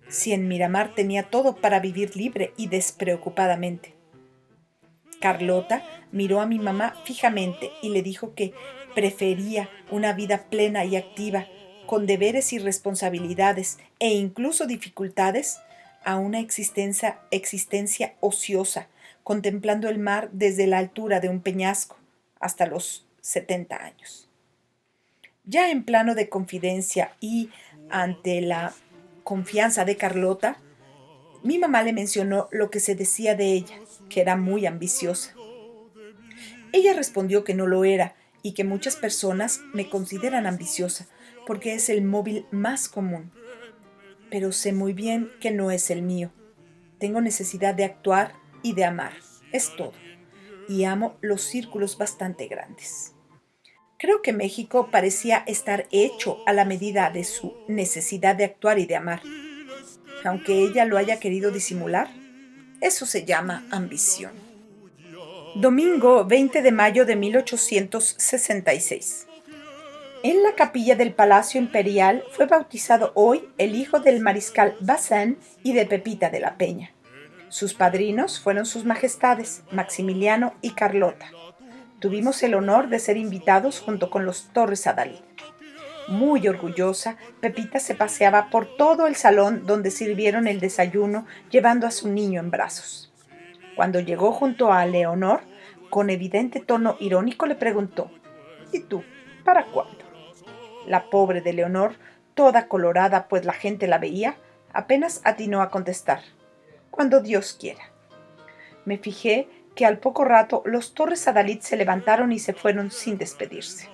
S1: si en Miramar tenía todo para vivir libre y despreocupadamente. Carlota miró a mi mamá fijamente y le dijo que prefería una vida plena y activa, con deberes y responsabilidades e incluso dificultades, a una existencia ociosa, contemplando el mar desde la altura de un peñasco, hasta los 70 años. Ya en plano de confidencia y ante la confianza de Carlota, mi mamá le mencionó lo que se decía de ella, que era muy ambiciosa. Ella respondió que no lo era y que muchas personas me consideran ambiciosa porque es el móvil más común. Pero sé muy bien que no es el mío. Tengo necesidad de actuar y de amar, es todo. Y amo los círculos bastante grandes. Creo que México parecía estar hecho a la medida de su necesidad de actuar y de amar. Aunque ella lo haya querido disimular, eso se llama ambición. Domingo 20 de mayo de 1866. En la capilla del Palacio Imperial fue bautizado hoy el hijo del mariscal Bazin y de Pepita de la Peña. Sus padrinos fueron sus majestades, Maximiliano y Carlota. Tuvimos el honor de ser invitados junto con los Torres Adalid. Muy orgullosa, Pepita se paseaba por todo el salón donde sirvieron el desayuno, llevando a su niño en brazos. Cuando llegó junto a Leonor, con evidente tono irónico le preguntó: ¿Y tú, para cuándo? La pobre de Leonor, toda colorada pues la gente la veía, apenas atinó a contestar: cuando Dios quiera. Me fijé que al poco rato los Torres Adalid se levantaron y se fueron sin despedirse.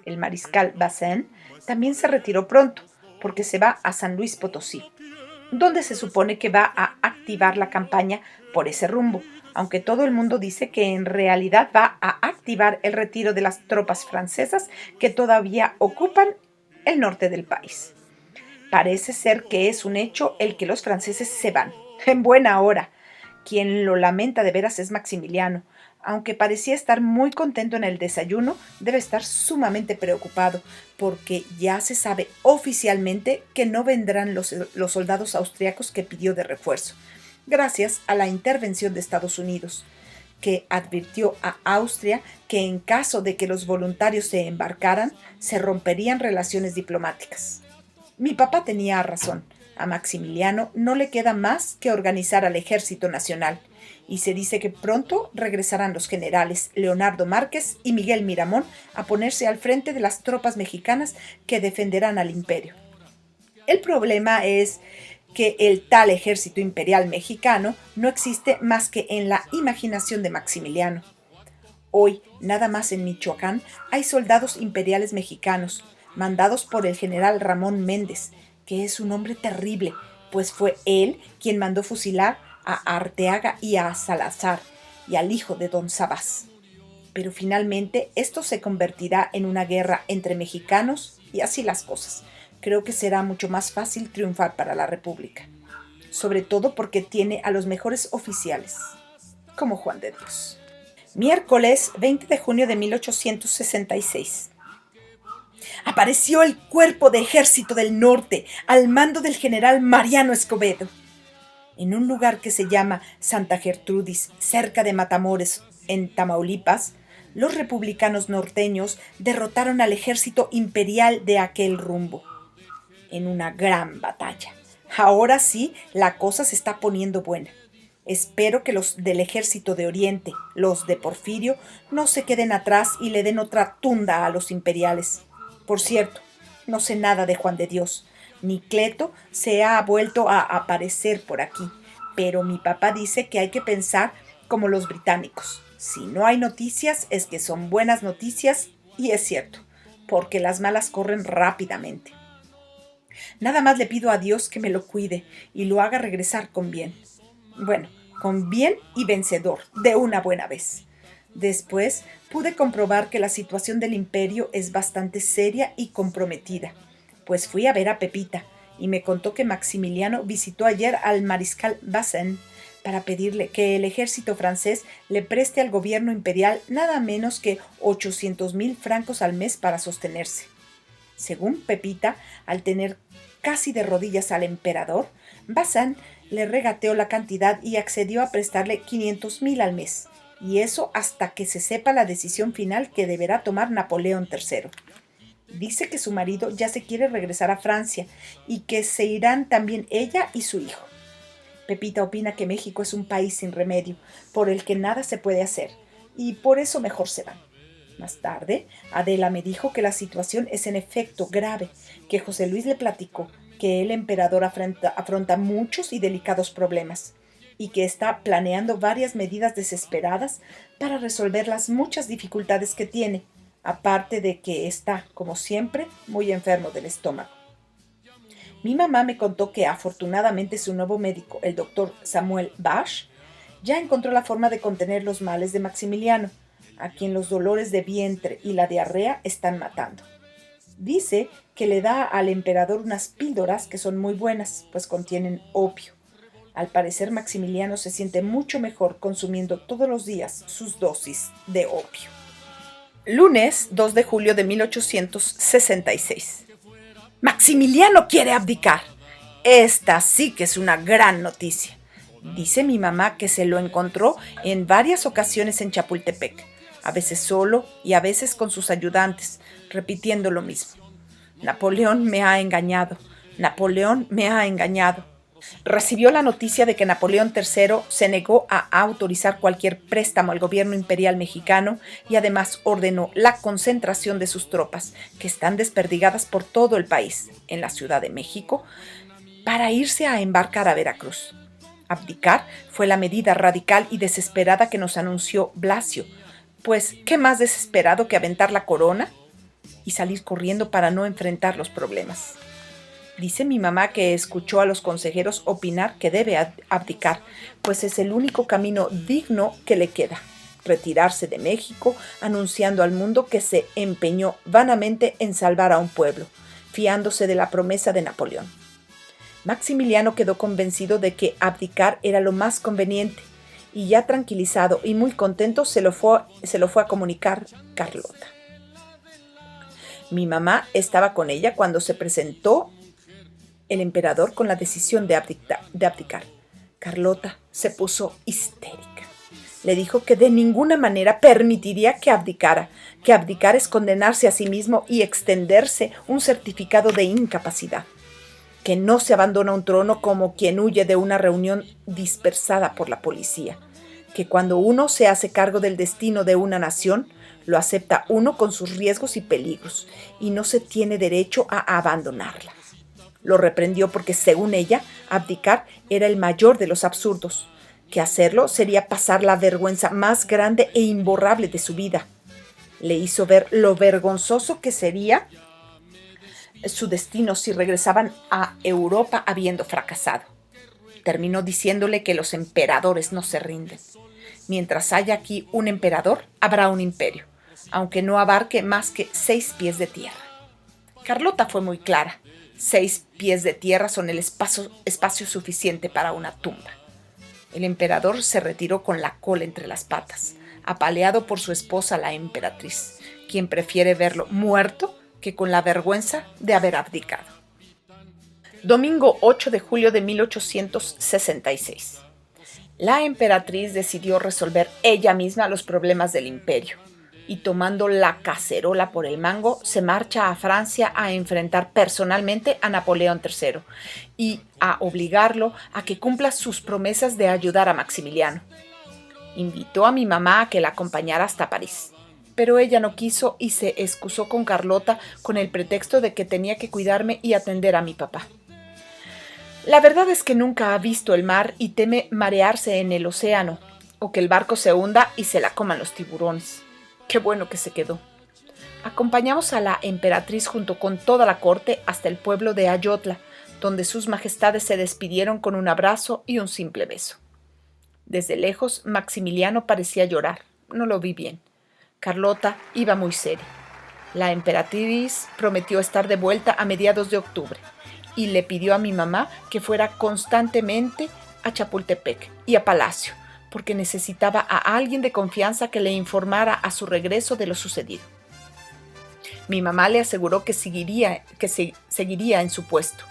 S1: El mariscal Bazaine también se retiró pronto, porque se va a San Luis Potosí, donde se supone que va a activar la campaña por ese rumbo, aunque todo el mundo dice que en realidad va a activar el retiro de las tropas francesas que todavía ocupan el norte del país. Parece ser que es un hecho el que los franceses se van, en buena hora. Quien lo lamenta de veras es Maximiliano. Aunque parecía estar muy contento en el desayuno, debe estar sumamente preocupado, porque ya se sabe oficialmente que no vendrán los soldados austriacos que pidió de refuerzo, gracias a la intervención de Estados Unidos, que advirtió a Austria que en caso de que los voluntarios se embarcaran, se romperían relaciones diplomáticas. Mi papá tenía razón. A Maximiliano no le queda más que organizar al Ejército Nacional, y se dice que pronto regresarán los generales Leonardo Márquez y Miguel Miramón a ponerse al frente de las tropas mexicanas que defenderán al imperio. El problema es que el tal ejército imperial mexicano no existe más que en la imaginación de Maximiliano. Hoy, nada más en Michoacán, hay soldados imperiales mexicanos, mandados por el general Ramón Méndez, que es un hombre terrible, pues fue él quien mandó fusilar a Arteaga y a Salazar, y al hijo de don Sabás. Pero finalmente esto se convertirá en una guerra entre mexicanos, y así las cosas. Creo que será mucho más fácil triunfar para la República, sobre todo porque tiene a los mejores oficiales, como Juan de Dios. Miércoles 20 de junio de 1866. Apareció el Cuerpo de Ejército del Norte al mando del general Mariano Escobedo. En un lugar que se llama Santa Gertrudis, cerca de Matamoros, en Tamaulipas, los republicanos norteños derrotaron al ejército imperial de aquel rumbo, en una gran batalla. Ahora sí, la cosa se está poniendo buena. Espero que los del ejército de Oriente, los de Porfirio, no se queden atrás y le den otra tunda a los imperiales. Por cierto, no sé nada de Juan de Dios, ni Cleto se ha vuelto a aparecer por aquí, pero mi papá dice que hay que pensar como los británicos. Si no hay noticias, es que son buenas noticias, y es cierto, porque las malas corren rápidamente. Nada más le pido a Dios que me lo cuide y lo haga regresar con bien. Bueno, con bien y vencedor, de una buena vez. Después pude comprobar que la situación del imperio es bastante seria y comprometida, pues fui a ver a Pepita y me contó que Maximiliano visitó ayer al mariscal Bazaine para pedirle que el ejército francés le preste al gobierno imperial nada menos que 800,000 francos al mes para sostenerse. Según Pepita, al tener casi de rodillas al emperador, Bazaine le regateó la cantidad y accedió a prestarle 500,000 al mes, y eso hasta que se sepa la decisión final que deberá tomar Napoleón III. Dice que su marido ya se quiere regresar a Francia y que se irán también ella y su hijo. Pepita opina que México es un país sin remedio, por el que nada se puede hacer, y por eso mejor se van. Más tarde, Adela me dijo que la situación es en efecto grave, que José Luis le platicó que el emperador afronta muchos y delicados problemas, y que está planeando varias medidas desesperadas para resolver las muchas dificultades que tiene, aparte de que está, como siempre, muy enfermo del estómago. Mi mamá me contó que afortunadamente su nuevo médico, el doctor Samuel Bache, ya encontró la forma de contener los males de Maximiliano, a quien los dolores de vientre y la diarrea están matando. Dice que le da al emperador unas píldoras que son muy buenas, pues contienen opio. Al parecer Maximiliano se siente mucho mejor consumiendo todos los días sus dosis de opio. Lunes 2 de julio de 1866. Maximiliano quiere abdicar. Esta sí que es una gran noticia. Dice mi mamá que se lo encontró en varias ocasiones en Chapultepec, a veces solo y a veces con sus ayudantes, repitiendo lo mismo. Napoleón me ha engañado. Napoleón me ha engañado. Recibió la noticia de que Napoleón III se negó a autorizar cualquier préstamo al gobierno imperial mexicano y además ordenó la concentración de sus tropas, que están desperdigadas por todo el país, en la Ciudad de México, para irse a embarcar a Veracruz. Abdicar fue la medida radical y desesperada que nos anunció Blasio, pues ¿qué más desesperado que aventar la corona y salir corriendo para no enfrentar los problemas? Dice mi mamá que escuchó a los consejeros opinar que debe abdicar, pues es el único camino digno que le queda. Retirarse de México, anunciando al mundo que se empeñó vanamente en salvar a un pueblo, fiándose de la promesa de Napoleón. Maximiliano quedó convencido de que abdicar era lo más conveniente, y ya tranquilizado y muy contento se lo fue a comunicar Carlota. Mi mamá estaba con ella cuando se presentó el emperador con la decisión de abdicar. Carlota se puso histérica. Le dijo que de ninguna manera permitiría que abdicara. Que abdicar es condenarse a sí mismo y extenderse un certificado de incapacidad. Que no se abandona un trono como quien huye de una reunión dispersada por la policía. Que cuando uno se hace cargo del destino de una nación, lo acepta uno con sus riesgos y peligros, y no se tiene derecho a abandonarla. Lo reprendió porque, según ella, abdicar era el mayor de los absurdos, que hacerlo sería pasar la vergüenza más grande e imborrable de su vida. Le hizo ver lo vergonzoso que sería su destino si regresaban a Europa habiendo fracasado. Terminó diciéndole que los emperadores no se rinden. Mientras haya aquí un emperador, habrá un imperio, aunque no abarque más que 6 pies de tierra. Carlota fue muy clara. 6 pies de tierra son el espacio suficiente para una tumba. El emperador se retiró con la cola entre las patas, apaleado por su esposa la emperatriz, quien prefiere verlo muerto que con la vergüenza de haber abdicado. Domingo 8 de julio de 1866. La emperatriz decidió resolver ella misma los problemas del imperio, y tomando la cacerola por el mango, se marcha a Francia a enfrentar personalmente a Napoleón III y a obligarlo a que cumpla sus promesas de ayudar a Maximiliano. Invitó a mi mamá a que la acompañara hasta París, pero ella no quiso y se excusó con Carlota con el pretexto de que tenía que cuidarme y atender a mi papá. La verdad es que nunca ha visto el mar y teme marearse en el océano, o que el barco se hunda y se la coman los tiburones. Qué bueno que se quedó. Acompañamos a la emperatriz junto con toda la corte hasta el pueblo de Ayotla, donde sus majestades se despidieron con un abrazo y un simple beso. Desde lejos, Maximiliano parecía llorar. No lo vi bien. Carlota iba muy seria. La emperatriz prometió estar de vuelta a mediados de octubre y le pidió a mi mamá que fuera constantemente a Chapultepec y a Palacio, porque necesitaba a alguien de confianza que le informara a su regreso de lo sucedido. Mi mamá le aseguró que seguiría en su puesto.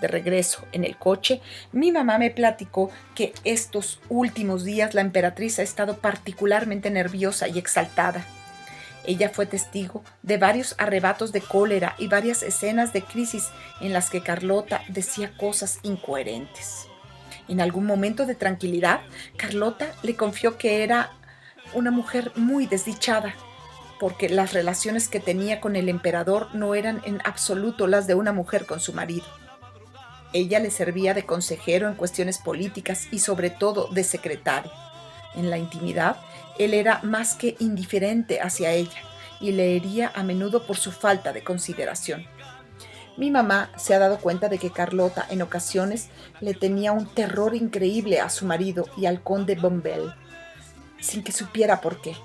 S1: De regreso en el coche, mi mamá me platicó que estos últimos días la emperatriz ha estado particularmente nerviosa y exaltada. Ella fue testigo de varios arrebatos de cólera y varias escenas de crisis en las que Carlota decía cosas incoherentes. En algún momento de tranquilidad, Carlota le confió que era una mujer muy desdichada, porque las relaciones que tenía con el emperador no eran en absoluto las de una mujer con su marido. Ella le servía de consejero en cuestiones políticas y sobre todo de secretario. En la intimidad, él era más que indiferente hacia ella y le hería a menudo por su falta de consideración. Mi mamá se ha dado cuenta de que Carlota en ocasiones le tenía un terror increíble a su marido y al conde Bombelle, sin que supiera por qué.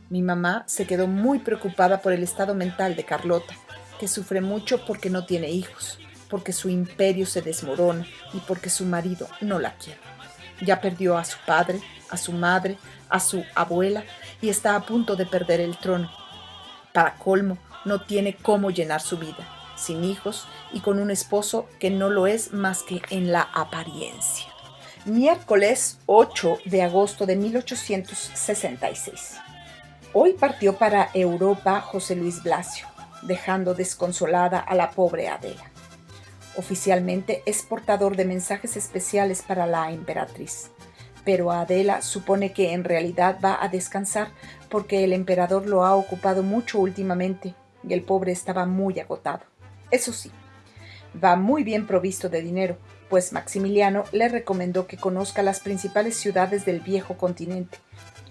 S1: Mi mamá se quedó muy preocupada por el estado mental de Carlota, que sufre mucho porque no tiene hijos, porque su imperio se desmorona y porque su marido no la quiere. Ya perdió a su padre, a su madre, a su abuela y está a punto de perder el trono. Para colmo, no tiene cómo llenar su vida, sin hijos y con un esposo que no lo es más que en la apariencia. Miércoles 8 de agosto de 1866. Hoy partió para Europa José Luis Blasio, dejando desconsolada a la pobre Adela. Oficialmente es portador de mensajes especiales para la emperatriz, pero Adela supone que en realidad va a descansar porque el emperador lo ha ocupado mucho últimamente y el pobre estaba muy agotado. Eso sí, va muy bien provisto de dinero, pues Maximiliano le recomendó que conozca las principales ciudades del viejo continente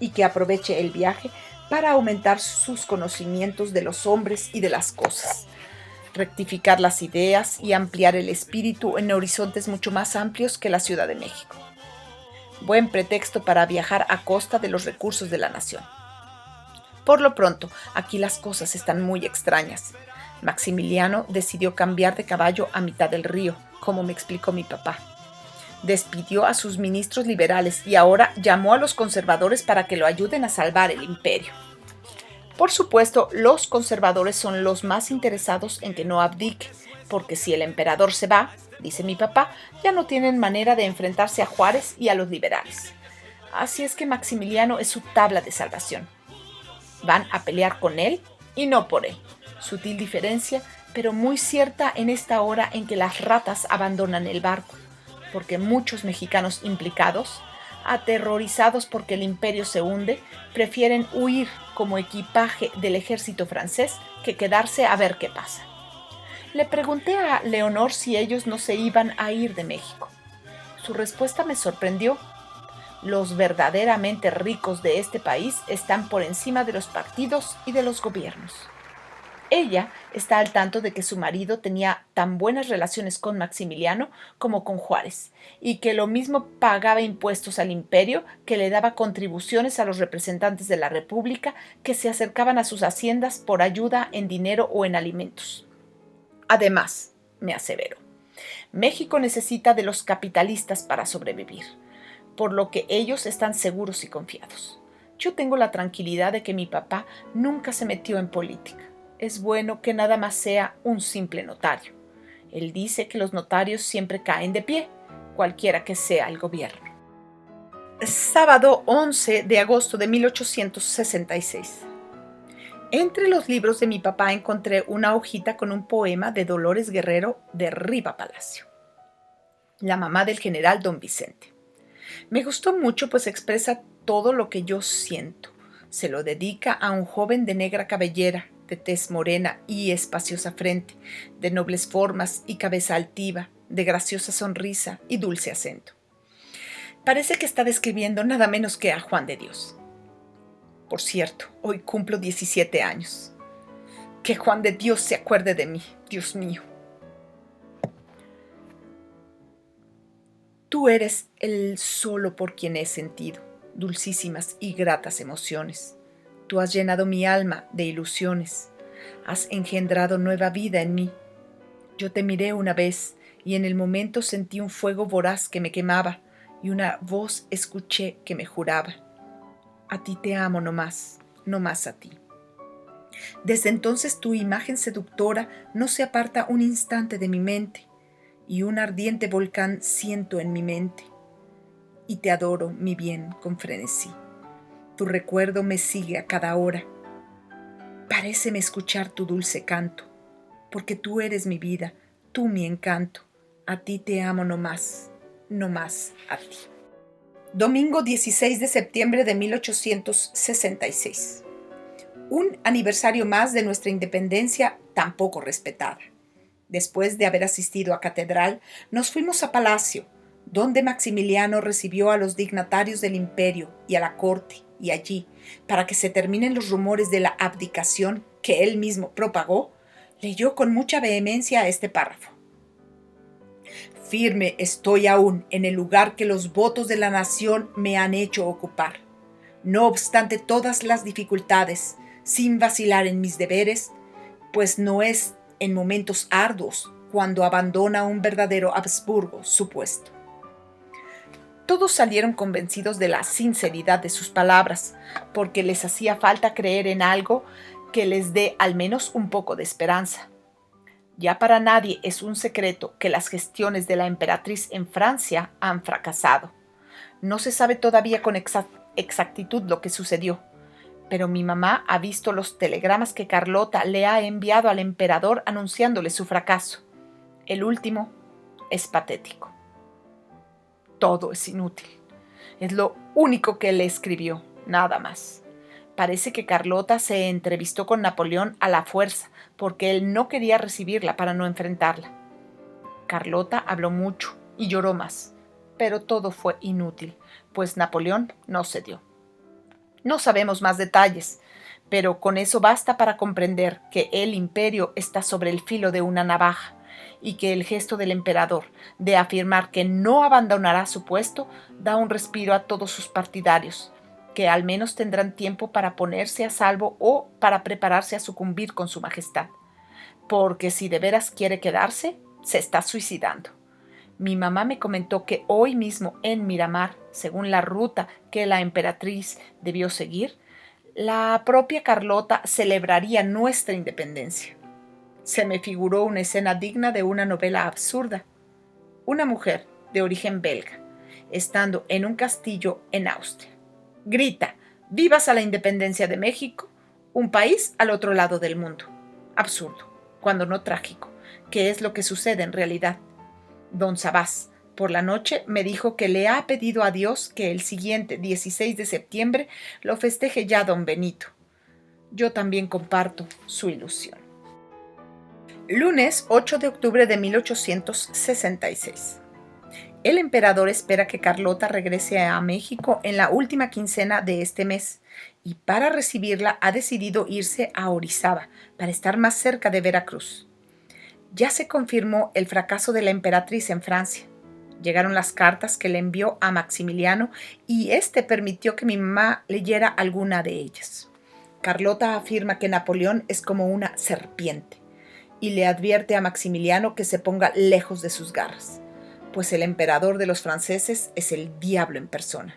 S1: y que aproveche el viaje para aumentar sus conocimientos de los hombres y de las cosas, rectificar las ideas y ampliar el espíritu en horizontes mucho más amplios que la Ciudad de México. Buen pretexto para viajar a costa de los recursos de la nación. Por lo pronto, aquí las cosas están muy extrañas. Maximiliano decidió cambiar de caballo a mitad del río, como me explicó mi papá. Despidió a sus ministros liberales y ahora llamó a los conservadores para que lo ayuden a salvar el imperio. Por supuesto, los conservadores son los más interesados en que no abdique, porque si el emperador se va, dice mi papá, ya no tienen manera de enfrentarse a Juárez y a los liberales. Así es que Maximiliano es su tabla de salvación. Van a pelear con él y no por él. Sutil diferencia, pero muy cierta en esta hora en que las ratas abandonan el barco, porque muchos mexicanos implicados, aterrorizados porque el imperio se hunde, prefieren huir como equipaje del ejército francés que quedarse a ver qué pasa. Le pregunté a Leonor si ellos no se iban a ir de México. Su respuesta me sorprendió. Los verdaderamente ricos de este país están por encima de los partidos y de los gobiernos. Ella está al tanto de que su marido tenía tan buenas relaciones con Maximiliano como con Juárez, y que lo mismo pagaba impuestos al imperio que le daba contribuciones a los representantes de la República que se acercaban a sus haciendas por ayuda en dinero o en alimentos. Además, me aseveró, México necesita de los capitalistas para sobrevivir, por lo que ellos están seguros y confiados. Yo tengo la tranquilidad de que mi papá nunca se metió en política. Es bueno que nada más sea un simple notario. Él dice que los notarios siempre caen de pie, cualquiera que sea el gobierno. Sábado 11 de agosto de 1866. Entre los libros de mi papá encontré una hojita con un poema de Dolores Guerrero de Riva Palacio, la mamá del general Don Vicente. Me gustó mucho, pues expresa todo lo que yo siento. Se lo dedica a un joven de negra cabellera, de tez morena y espaciosa frente, de nobles formas y cabeza altiva, de graciosa sonrisa y dulce acento. Parece que está describiendo nada menos que a Juan de Dios. Por cierto, hoy cumplo 17 años. Que Juan de Dios se acuerde de mí, Dios mío. Tú eres el solo por quien he sentido dulcísimas y gratas emociones. Tú has llenado mi alma de ilusiones, has engendrado nueva vida en mí. Yo te miré una vez y en el momento sentí un fuego voraz que me quemaba y una voz escuché que me juraba: a ti te amo no más a ti. Desde entonces tu imagen seductora no se aparta un instante de mi mente y un ardiente volcán siento en mi mente. Y te adoro, mi bien, con frenesí. Tu recuerdo me sigue a cada hora. Paréceme escuchar tu dulce canto, porque tú eres mi vida, tú mi encanto. A ti te amo no más a ti. Domingo 16 de septiembre de 1866. Un aniversario más de nuestra independencia tan poco respetada. Después de haber asistido a catedral, nos fuimos a palacio, donde Maximiliano recibió a los dignatarios del imperio y a la corte, y allí, para que se terminen los rumores de la abdicación que él mismo propagó, leyó con mucha vehemencia este párrafo. Firme estoy aún en el lugar que los votos de la nación me han hecho ocupar. No obstante todas las dificultades, sin vacilar en mis deberes, pues no es en momentos arduos cuando abandona un verdadero Habsburgo su puesto. Todos salieron convencidos de la sinceridad de sus palabras, porque les hacía falta creer en algo que les dé al menos un poco de esperanza. Ya para nadie es un secreto que las gestiones de la emperatriz en Francia han fracasado. No se sabe todavía con exactitud lo que sucedió, pero mi mamá ha visto los telegramas que Carlota le ha enviado al emperador anunciándole su fracaso. El último es patético. Todo es inútil. Es lo único que le escribió, nada más. Parece que Carlota se entrevistó con Napoleón a la fuerza, porque él no quería recibirla para no enfrentarla. Carlota habló mucho, y lloró más. Pero todo fue inútil, pues Napoleón no cedió. No sabemos más detalles, pero con eso basta para comprender que el imperio está sobre el filo de una navaja y que el gesto del emperador de afirmar que no abandonará su puesto da un respiro a todos sus partidarios, que al menos tendrán tiempo para ponerse a salvo o para prepararse a sucumbir con su majestad, porque si de veras quiere quedarse, se está suicidando. Mi mamá me comentó que hoy mismo en Miramar, según la ruta que la emperatriz debió seguir, la propia Carlota celebraría nuestra independencia. Se me figuró una escena digna de una novela absurda. Una mujer de origen belga, estando en un castillo en Austria, grita: «¡Vivas a la independencia de México! Un país al otro lado del mundo». Absurdo, cuando no trágico, que es lo que sucede en realidad. Don Sabás, por la noche, me dijo que le ha pedido a Dios que el siguiente 16 de septiembre lo festeje ya don Benito. Yo también comparto su ilusión. Lunes 8 de octubre de 1866. El emperador espera que Carlota regrese a México en la última quincena de este mes y para recibirla ha decidido irse a Orizaba para estar más cerca de Veracruz. Ya se confirmó el fracaso de la emperatriz en Francia. Llegaron las cartas que le envió a Maximiliano y éste permitió que mi mamá leyera alguna de ellas. Carlota afirma que Napoleón es como una serpiente y le advierte a Maximiliano que se ponga lejos de sus garras, pues el emperador de los franceses es el diablo en persona.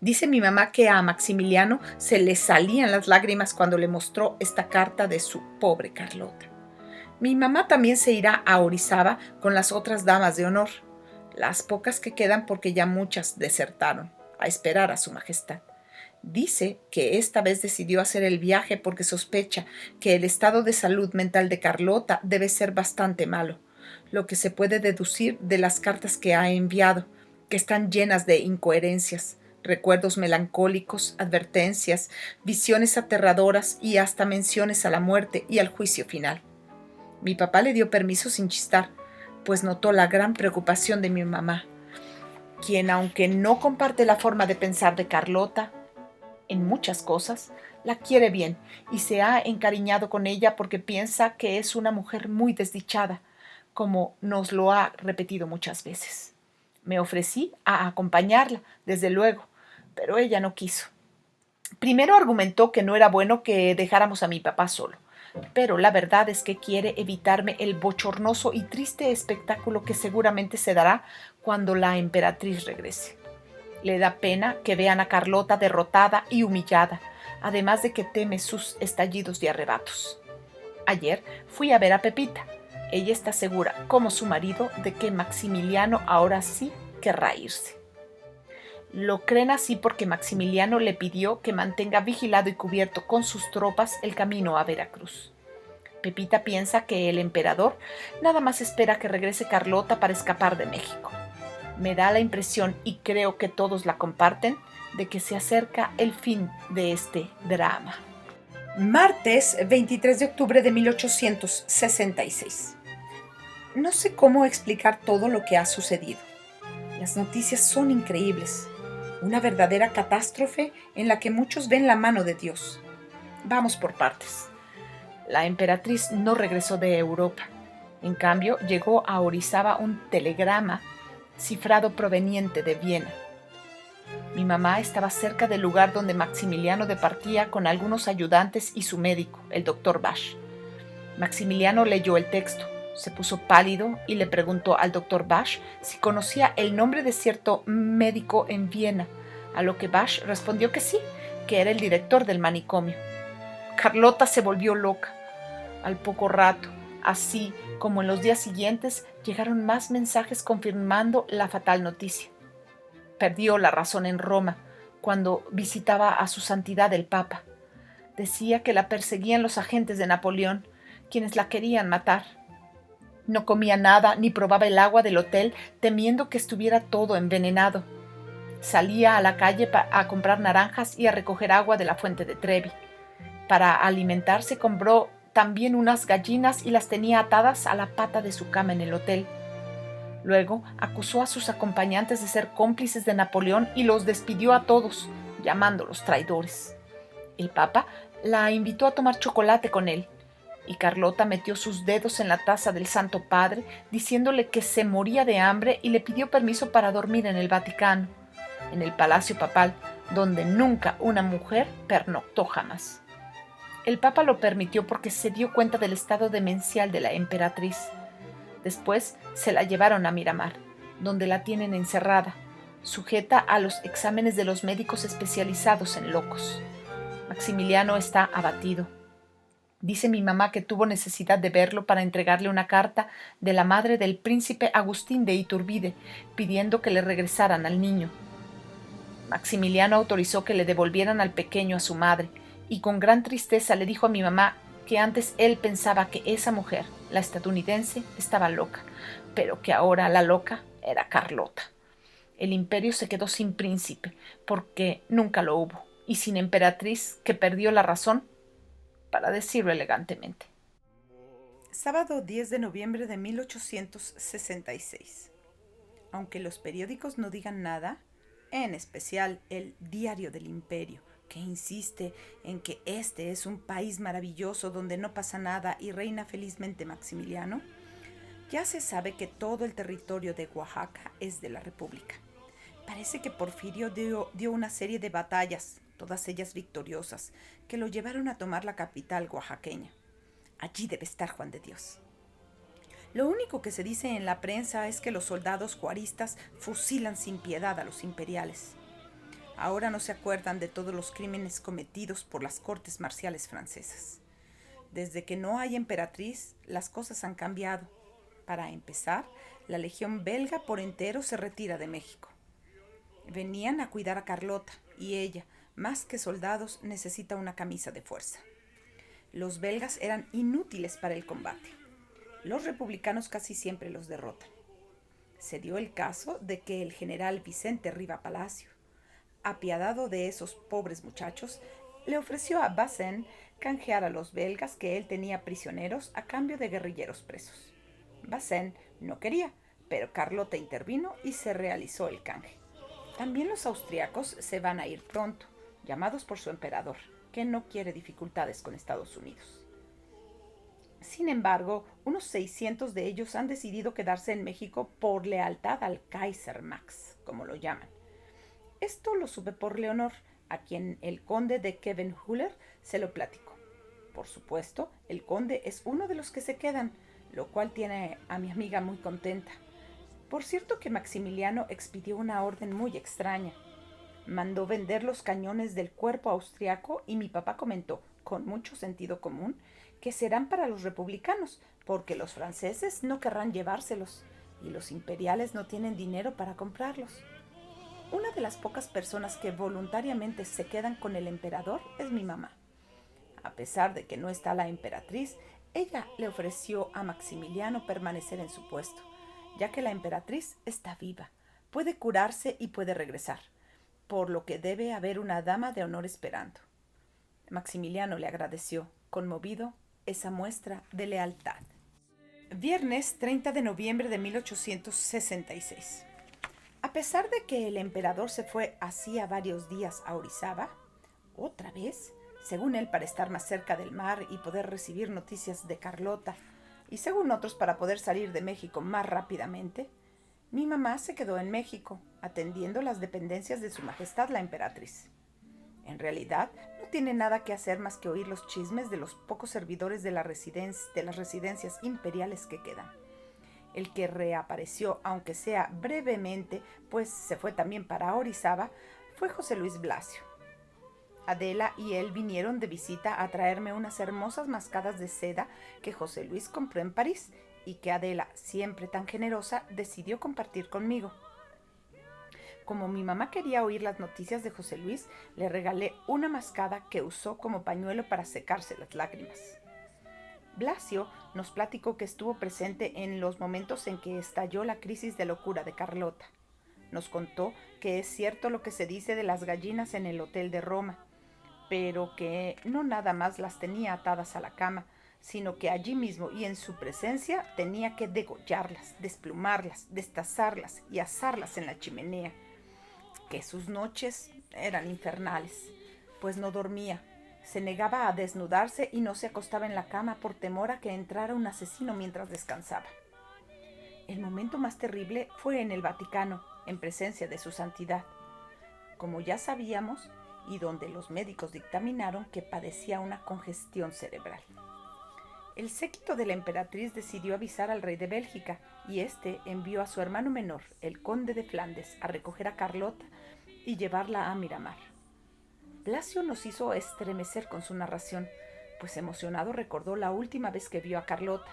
S1: Dice mi mamá que a Maximiliano se le salían las lágrimas cuando le mostró esta carta de su pobre Carlota. Mi mamá también se irá a Orizaba con las otras damas de honor, las pocas que quedan porque ya muchas desertaron, a esperar a su majestad. Dice que esta vez decidió hacer el viaje porque sospecha que el estado de salud mental de Carlota debe ser bastante malo, lo que se puede deducir de las cartas que ha enviado, que están llenas de incoherencias, recuerdos melancólicos, advertencias, visiones aterradoras y hasta menciones a la muerte y al juicio final. Mi papá le dio permiso sin chistar, pues notó la gran preocupación de mi mamá, quien, aunque no comparte la forma de pensar de Carlota en muchas cosas, la quiere bien y se ha encariñado con ella porque piensa que es una mujer muy desdichada, como nos lo ha repetido muchas veces. Me ofrecí a acompañarla, desde luego, pero ella no quiso. Primero argumentó que no era bueno que dejáramos a mi papá solo, pero la verdad es que quiere evitarme el bochornoso y triste espectáculo que seguramente se dará cuando la emperatriz regrese. Le da pena que vean a Carlota derrotada y humillada, además de que teme sus estallidos de arrebatos. Ayer fui a ver a Pepita. Ella está segura, como su marido, de que Maximiliano ahora sí querrá irse. Lo creen así porque Maximiliano le pidió que mantenga vigilado y cubierto con sus tropas el camino a Veracruz. Pepita piensa que el emperador nada más espera que regrese Carlota para escapar de México. Me da la impresión, y creo que todos la comparten, de que se acerca el fin de este drama. Martes 23 de octubre de 1866. No sé cómo explicar todo lo que ha sucedido. Las noticias son increíbles. Una verdadera catástrofe en la que muchos ven la mano de Dios. Vamos por partes. La emperatriz no regresó de Europa. En cambio, llegó a Orizaba un telegrama cifrado proveniente de Viena. Mi mamá estaba cerca del lugar donde Maximiliano departía con algunos ayudantes y su médico, el doctor Basch. Maximiliano leyó el texto, se puso pálido y le preguntó al doctor Basch si conocía el nombre de cierto médico en Viena, a lo que Basch respondió que sí, que era el director del manicomio. Carlota se volvió loca. Al poco rato, así como en los días siguientes, llegaron más mensajes confirmando la fatal noticia. Perdió la razón en Roma cuando visitaba a su santidad el Papa. Decía que la perseguían los agentes de Napoleón, quienes la querían matar. No comía nada ni probaba el agua del hotel, temiendo que estuviera todo envenenado. Salía a la calle a comprar naranjas y a recoger agua de la fuente de Trevi. Para alimentarse compró también unas gallinas y las tenía atadas a la pata de su cama en el hotel. Luego acusó a sus acompañantes de ser cómplices de Napoleón y los despidió a todos, llamándolos traidores. El Papa la invitó a tomar chocolate con él, y Carlota metió sus dedos en la taza del Santo Padre, diciéndole que se moría de hambre y le pidió permiso para dormir en el Vaticano, en el Palacio Papal, donde nunca una mujer pernoctó jamás. El Papa lo permitió porque se dio cuenta del estado demencial de la emperatriz. Después se la llevaron a Miramar, donde la tienen encerrada, sujeta a los exámenes de los médicos especializados en locos. Maximiliano está abatido. Dice mi mamá que tuvo necesidad de verlo para entregarle una carta de la madre del príncipe Agustín de Iturbide, pidiendo que le regresaran al niño. Maximiliano autorizó que le devolvieran al pequeño a su madre, y con gran tristeza le dijo a mi mamá que antes él pensaba que esa mujer, la estadounidense, estaba loca, pero que ahora la loca era Carlota. El imperio se quedó sin príncipe, porque nunca lo hubo, y sin emperatriz que perdió la razón, para decirlo elegantemente. Sábado 10 de noviembre de 1866. Aunque los periódicos no digan nada, en especial el Diario del Imperio, que insiste en que este es un país maravilloso donde no pasa nada y reina felizmente Maximiliano, ya se sabe que todo el territorio de Oaxaca es de la República. Parece que Porfirio dio una serie de batallas, todas ellas victoriosas, que lo llevaron a tomar la capital oaxaqueña. Allí debe estar Juan de Dios. Lo único que se dice en la prensa es que los soldados juaristas fusilan sin piedad a los imperiales. Ahora no se acuerdan de todos los crímenes cometidos por las cortes marciales francesas. Desde que no hay emperatriz, las cosas han cambiado. Para empezar, la legión belga por entero se retira de México. Venían a cuidar a Carlota, y ella, más que soldados, necesita una camisa de fuerza. Los belgas eran inútiles para el combate. Los republicanos casi siempre los derrotan. Se dio el caso de que el general Vicente Riva Palacio, apiadado de esos pobres muchachos, le ofreció a Bazaine canjear a los belgas que él tenía prisioneros a cambio de guerrilleros presos. Bazaine no quería, pero Carlota intervino y se realizó el canje. También los austriacos se van a ir pronto, llamados por su emperador, que no quiere dificultades con Estados Unidos. Sin embargo, unos 600 de ellos han decidido quedarse en México por lealtad al Kaiser Max, como lo llaman. Esto lo supe por Leonor, a quien el conde de Khevenhuller se lo platicó. Por supuesto, el conde es uno de los que se quedan, lo cual tiene a mi amiga muy contenta. Por cierto que Maximiliano expidió una orden muy extraña. Mandó vender los cañones del cuerpo austriaco y mi papá comentó, con mucho sentido común, que serán para los republicanos, porque los franceses no querrán llevárselos y los imperiales no tienen dinero para comprarlos. Una de las pocas personas que voluntariamente se quedan con el emperador es mi mamá. A pesar de que no está la emperatriz, ella le ofreció a Maximiliano permanecer en su puesto, ya que la emperatriz está viva, puede curarse y puede regresar, por lo que debe haber una dama de honor esperando. Maximiliano le agradeció, conmovido, esa muestra de lealtad. Viernes 30 de noviembre de 1866. A pesar de que el emperador se fue hacía varios días a Orizaba, otra vez, según él para estar más cerca del mar y poder recibir noticias de Carlota, y según otros para poder salir de México más rápidamente, mi mamá se quedó en México, atendiendo las dependencias de su majestad la emperatriz. En realidad, no tiene nada que hacer más que oír los chismes de los pocos servidores de las residencias imperiales que quedan. El que reapareció, aunque sea brevemente, pues se fue también para Orizaba, fue José Luis Blasio. Adela y él vinieron de visita a traerme unas hermosas mascadas de seda que José Luis compró en París y que Adela, siempre tan generosa, decidió compartir conmigo. Como mi mamá quería oír las noticias de José Luis, le regalé una mascada que usó como pañuelo para secarse las lágrimas. Blasio nos platicó que estuvo presente en los momentos en que estalló la crisis de locura de Carlota. Nos contó que es cierto lo que se dice de las gallinas en el hotel de Roma, pero que no nada más las tenía atadas a la cama, sino que allí mismo y en su presencia tenía que degollarlas, desplumarlas, destazarlas y asarlas en la chimenea, que sus noches eran infernales, pues no dormía. Se negaba a desnudarse y no se acostaba en la cama por temor a que entrara un asesino mientras descansaba. El momento más terrible fue en el Vaticano, en presencia de su santidad, como ya sabíamos, y donde los médicos dictaminaron que padecía una congestión cerebral. El séquito de la emperatriz decidió avisar al rey de Bélgica, y éste envió a su hermano menor, el conde de Flandes, a recoger a Carlota y llevarla a Miramar. Blasio nos hizo estremecer con su narración, pues emocionado recordó la última vez que vio a Carlota,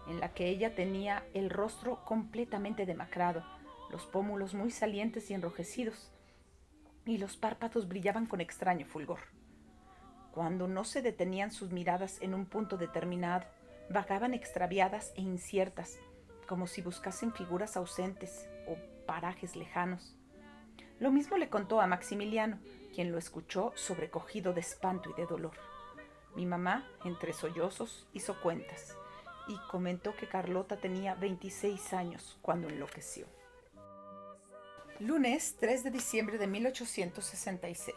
S1: en la que ella tenía el rostro completamente demacrado, los pómulos muy salientes y enrojecidos, y los párpados brillaban con extraño fulgor. Cuando no se detenían sus miradas en un punto determinado, vagaban extraviadas e inciertas, como si buscasen figuras ausentes o parajes lejanos. Lo mismo le contó a Maximiliano, quien lo escuchó sobrecogido de espanto y de dolor. Mi mamá, entre sollozos, hizo cuentas y comentó que Carlota tenía 26 años cuando enloqueció. Lunes 3 de diciembre de 1866.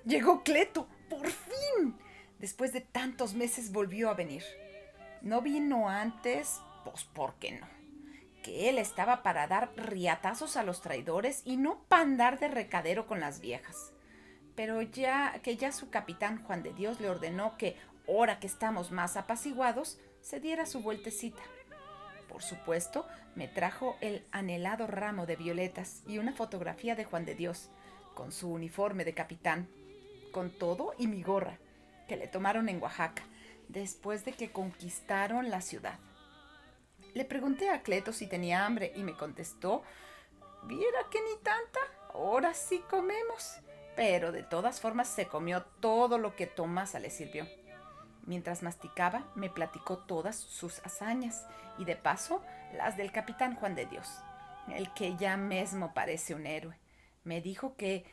S1: Llegó Cleto, por fin. Después de tantos meses volvió a venir. No vino antes, pues ¿por qué no? Que él estaba para dar riatazos a los traidores y no para andar de recadero con las viejas. Pero ya su capitán Juan de Dios le ordenó que, ahora que estamos más apaciguados, se diera su vueltecita. Por supuesto, me trajo el anhelado ramo de violetas y una fotografía de Juan de Dios, con su uniforme de capitán, con todo y mi gorra, que le tomaron en Oaxaca, después de que conquistaron la ciudad. Le pregunté a Cleto si tenía hambre y me contestó, viera que ni tanta, ahora sí comemos. Pero de todas formas se comió todo lo que Tomasa le sirvió. Mientras masticaba, me platicó todas sus hazañas y de paso las del capitán Juan de Dios, el que ya mesmo parece un héroe. Me dijo que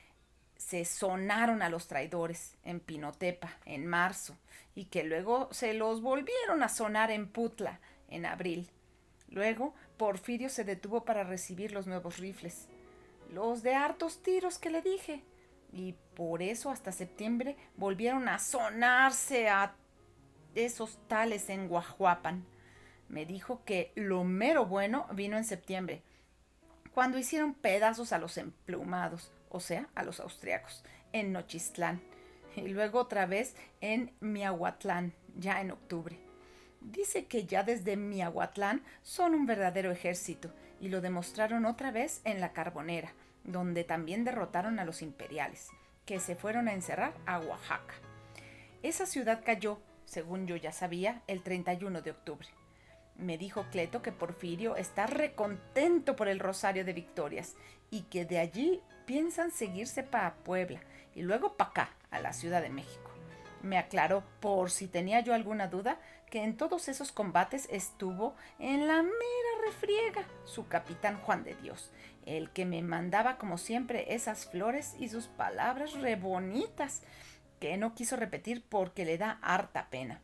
S1: se sonaron a los traidores en Pinotepa en marzo y que luego se los volvieron a sonar en Putla en abril. Luego Porfirio se detuvo para recibir los nuevos rifles, los de hartos tiros que le dije, y por eso hasta septiembre volvieron a sonarse a esos tales en Guajuapan. Me dijo que lo mero bueno vino en septiembre, cuando hicieron pedazos a los emplumados, o sea, a los austriacos, en Nochistlán, y luego otra vez en Miahuatlán, ya en octubre. Dice que ya desde Miahuatlán son un verdadero ejército, y lo demostraron otra vez en la Carbonera, donde también derrotaron a los imperiales, que se fueron a encerrar a Oaxaca. Esa ciudad cayó, según yo ya sabía, el 31 de octubre. Me dijo Cleto que Porfirio está recontento por el rosario de victorias y que de allí piensan seguirse para Puebla y luego para acá, a la Ciudad de México. Me aclaró, por si tenía yo alguna duda, que en todos esos combates estuvo en la mera refriega su capitán Juan de Dios, el que me mandaba como siempre esas flores y sus palabras re bonitas, que no quiso repetir porque le da harta pena.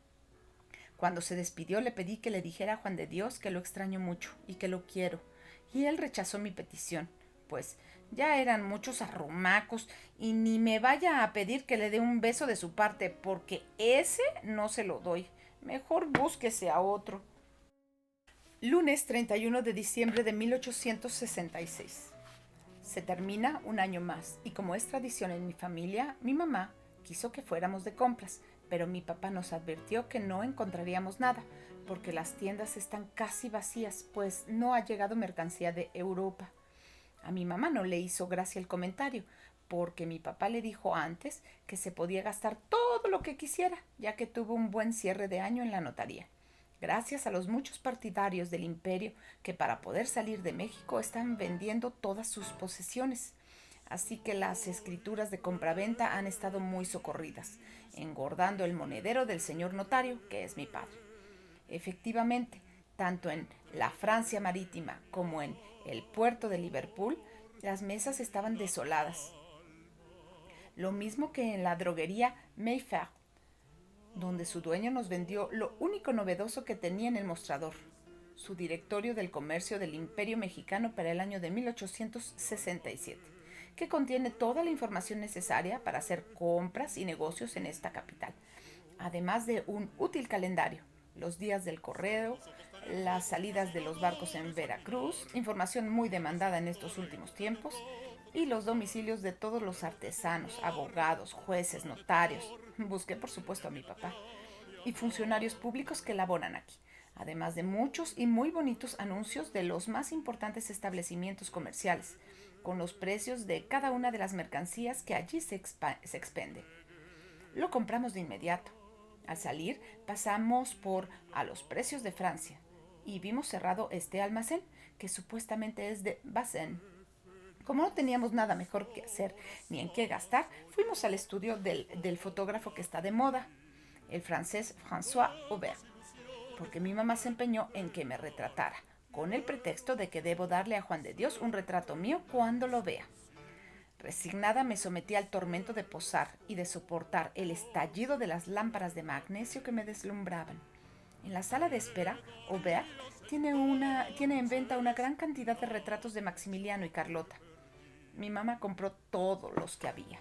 S1: Cuando se despidió le pedí que le dijera a Juan de Dios que lo extraño mucho y que lo quiero, y él rechazó mi petición, pues ya eran muchos arrumacos y ni me vaya a pedir que le dé un beso de su parte, porque ese no se lo doy. Mejor búsquese a otro. Lunes 31 de diciembre de 1866. Se termina un año más y como es tradición en mi familia, mi mamá quiso que fuéramos de compras, pero mi papá nos advirtió que no encontraríamos nada, porque las tiendas están casi vacías, pues no ha llegado mercancía de Europa. A mi mamá no le hizo gracia el comentario, porque mi papá le dijo antes que se podía gastar todo lo que quisiera, ya que tuvo un buen cierre de año en la notaría, gracias a los muchos partidarios del imperio que para poder salir de México están vendiendo todas sus posesiones. Así que las escrituras de compraventa han estado muy socorridas, engordando el monedero del señor notario, que es mi padre. Efectivamente, tanto en la Francia marítima como en el puerto de Liverpool, las mesas estaban desoladas. Lo mismo que en la droguería Mayfair. donde su dueño nos vendió lo único novedoso que tenía en el mostrador, su directorio del comercio del Imperio Mexicano para el año de 1867, que contiene toda la información necesaria para hacer compras y negocios en esta capital, además de un útil calendario, los días del correo, las salidas de los barcos en Veracruz, información muy demandada en estos últimos tiempos, y los domicilios de todos los artesanos, abogados, jueces, notarios. Busqué, por supuesto, a mi papá. Y funcionarios públicos que laboran aquí, además de muchos y muy bonitos anuncios de los más importantes establecimientos comerciales, con los precios de cada una de las mercancías que allí se expenden. Lo compramos de inmediato. Al salir, pasamos por a los precios de Francia y vimos cerrado este almacén, que supuestamente es de Bazin. Como no teníamos nada mejor que hacer ni en qué gastar, fuimos al estudio del fotógrafo que está de moda, el francés François Aubert, porque mi mamá se empeñó en que me retratara, con el pretexto de que debo darle a Juan de Dios un retrato mío cuando lo vea. Resignada me sometí al tormento de posar y de soportar el estallido de las lámparas de magnesio que me deslumbraban. En la sala de espera, Aubert tiene en venta una gran cantidad de retratos de Maximiliano y Carlota. Mi mamá compró todos los que había.